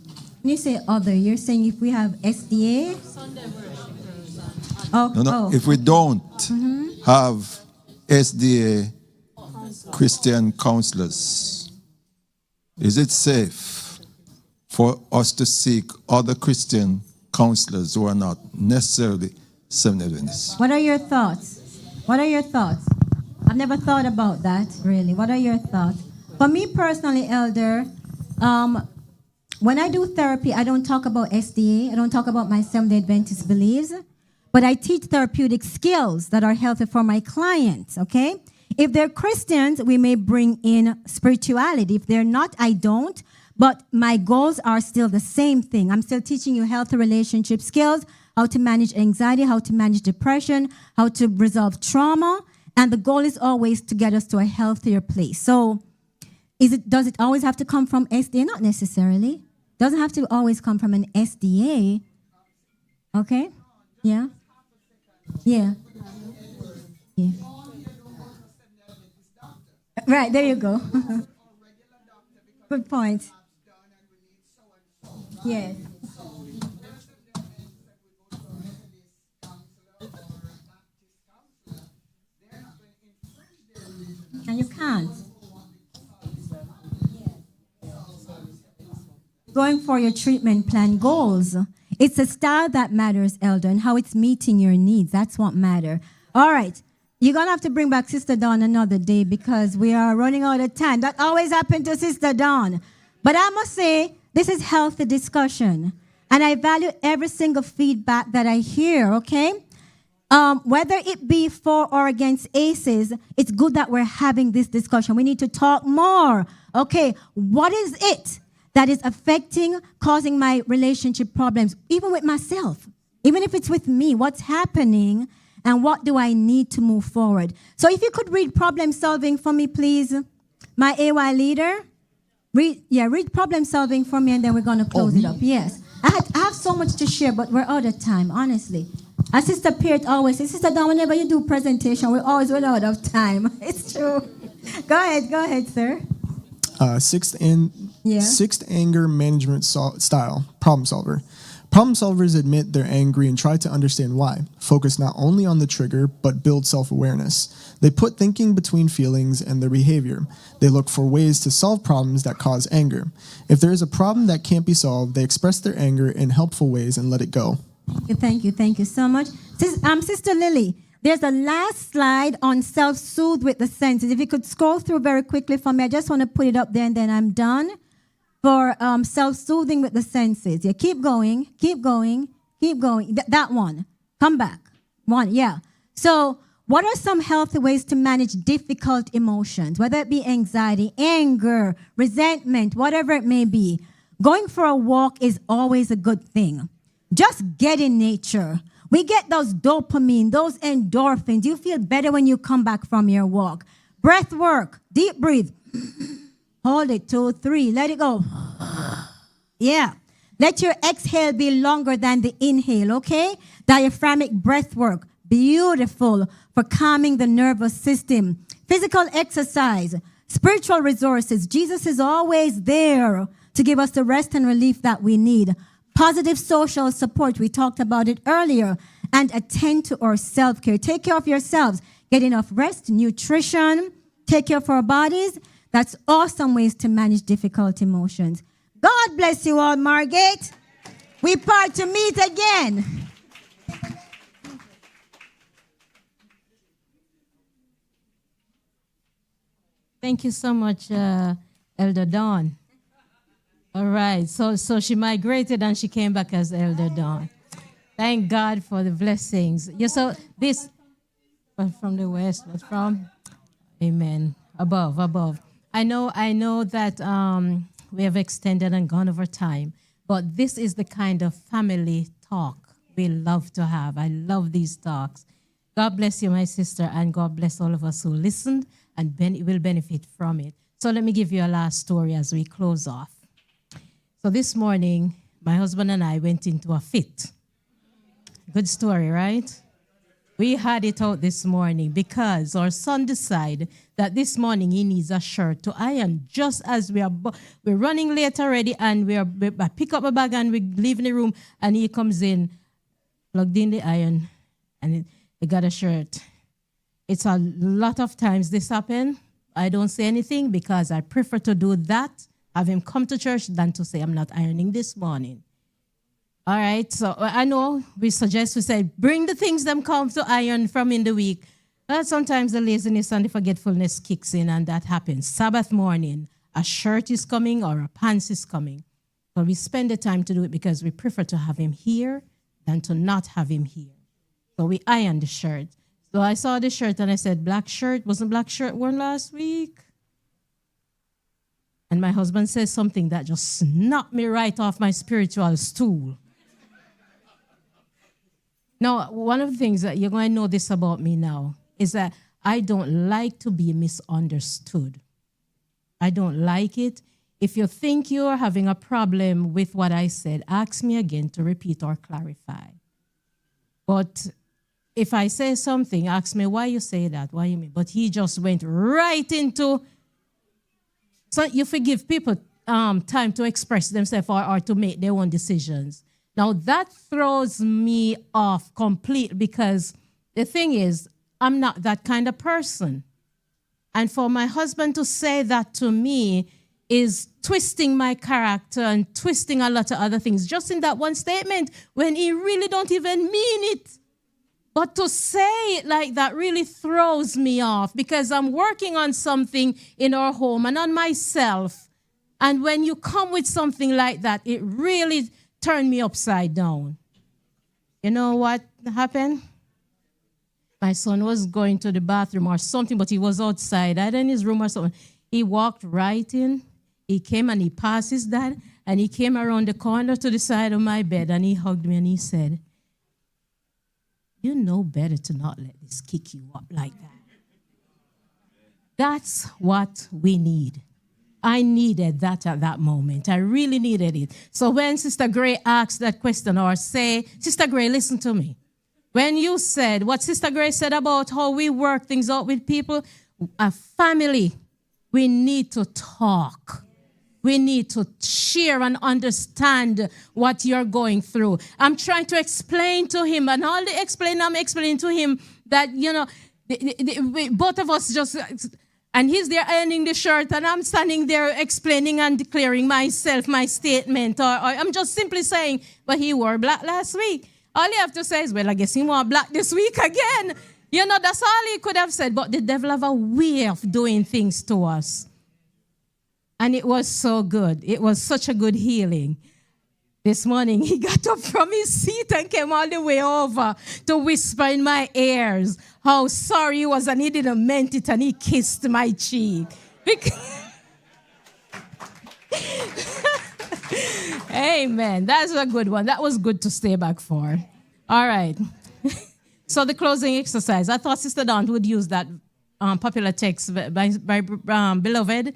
Speaker 1: When you say other, you're saying if we have SDA? Oh,
Speaker 17: No. If we don't have SDA Christian counselors, is it safe for us to seek other Christian counselors who are not necessarily Seventh-day Adventists?
Speaker 1: What are your thoughts? What are your thoughts? I've never thought about that, really. What are your thoughts? For me personally, Elder, when I do therapy, I don't talk about SDA. I don't talk about my Seventh-day Adventist beliefs. But I teach therapeutic skills that are healthy for my clients, okay? If they're Christians, we may bring in spirituality. If they're not, I don't. But my goals are still the same thing. I'm still teaching you healthy relationship skills, how to manage anxiety, how to manage depression, how to resolve trauma. And the goal is always to get us to a healthier place. So does it always have to come from SDA? Not necessarily. Doesn't have to always come from an SDA. Okay? Yeah? Yeah. Yeah. Right, there you go. Good point. Yes. And you can't. Going for your treatment plan goals. It's the style that matters, Elder, and how it's meeting your needs. That's what matters. All right. You're going to have to bring back Sister Dawn another day because we are running out of time. That always happened to Sister Dawn. But I must say, this is healthy discussion. And I value every single feedback that I hear, okay? Whether it be for or against ACEs, it's good that we're having this discussion. We need to talk more. Okay, what is it that is causing my relationship problems, even with myself? Even if it's with me, what's happening and what do I need to move forward? So if you could read problem solving for me, please. My AY leader. Read problem solving for me and then we're going to close it up. Yes. I have so much to share, but we're out of time, honestly. As Sister Peart always says, Sister Dawn, whenever you do presentation, we always run out of time. It's true. Go ahead, sir.
Speaker 9: Sixth anger management style, problem solver. Problem solvers admit they're angry and try to understand why. Focus not only on the trigger, but build self-awareness. They put thinking between feelings and their behavior. They look for ways to solve problems that cause anger. If there is a problem that can't be solved, they express their anger in helpful ways and let it go.
Speaker 1: Thank you so much. Sister Lily, there's a last slide on self-soothe with the senses. If you could scroll through very quickly for me, I just want to put it up there and then I'm done. For self-soothing with the senses. Yeah, keep going. That one. Come back. One, yeah. So what are some healthy ways to manage difficult emotions, whether it be anxiety, anger, resentment, whatever it may be? Going for a walk is always a good thing. Just get in nature. We get those dopamine, those endorphins. You feel better when you come back from your walk. Breath work. Deep breathe. Hold it, 2, 3, let it go. Yeah. Let your exhale be longer than the inhale, okay? Diaphragmatic breath work. Beautiful for calming the nervous system. Physical exercise. Spiritual resources. Jesus is always there to give us the rest and relief that we need. Positive social support, we talked about it earlier, and attend to our self-care. Take care of yourselves. Get enough rest, nutrition, take care of our bodies. That's awesome ways to manage difficult emotions. God bless you all, Margate. We part to meet again.
Speaker 15: Thank you so much, Elder Dawn. All right, so she migrated and she came back as Elder Dawn. Thank God for the blessings. Yeah, so this from the west, but from amen, above. I know that we have extended and gone over time, but this is the kind of family talk we love to have. I love these talks. God bless you, my sister, and God bless all of us who listened and will benefit from it. So let me give you a last story as we close off. So this morning, my husband and I went into a fit. Good story, right? We had it out this morning because our son decided that this morning he needs a shirt to iron. Just as we're running late already, and I pick up a bag and we leave the room, and he comes in, plugged in the iron, and he got a shirt. It's a lot of times this happen. I don't say anything because I prefer to do that, have him come to church, than to say I'm not ironing this morning. All right, so I know we say, bring the things them come to iron from in the week. But sometimes the laziness and the forgetfulness kicks in, and that happens. Sabbath morning, a shirt is coming or a pants is coming. But we spend the time to do it because we prefer to have him here than to not have him here. So we iron the shirt. So I saw the shirt and I said, black shirt, wasn't black shirt worn last week? And my husband says something that just knocked me right off my spiritual stool. Now, one of the things that you're going to know this about me now is that I don't like to be misunderstood. I don't like it. If you think you're having a problem with what I said, ask me again to repeat or clarify. But if I say something, ask me why you say that, why you mean. But he just went right into, so you forgive people time to express themselves or to make their own decisions. Now, that throws me off completely because the thing is, I'm not that kind of person. And for my husband to say that to me is twisting my character and twisting a lot of other things just in that one statement when he really don't even mean it. But to say it like that really throws me off because I'm working on something in our home and on myself. And when you come with something like that, it really turned me upside down. You know what happened? My son was going to the bathroom or something, but he was outside, either in his room or something. He walked right in. He came and he passed his dad, and he came around the corner to the side of my bed, and he hugged me, and he said, you know better to not let this kick you up like that. That's what we need. I needed that at that moment. I really needed it. So when Sister Gray asked that question or say, Sister Gray, listen to me. When you said what Sister Gray said about how we work things out with people, a family, we need to talk. We need to share and understand what you're going through. I'm trying to explain to him, and all the I'm explaining to him that, you know, both of us just... And he's there ironing the shirt, and I'm standing there explaining and declaring myself, my statement. Or I'm just simply saying, but he wore black last week. All you have to say is, well, I guess he wore black this week again. You know, that's all he could have said. But the devil have a way of doing things to us. And it was so good. It was such a good healing. This morning, he got up from his seat and came all the way over to whisper in my ears how sorry he was, and he didn't meant it, and he kissed my cheek. Amen. That's a good one. That was good to stay back for. All right. So the closing exercise. I thought Sister Dawn would use that popular text by Beloved.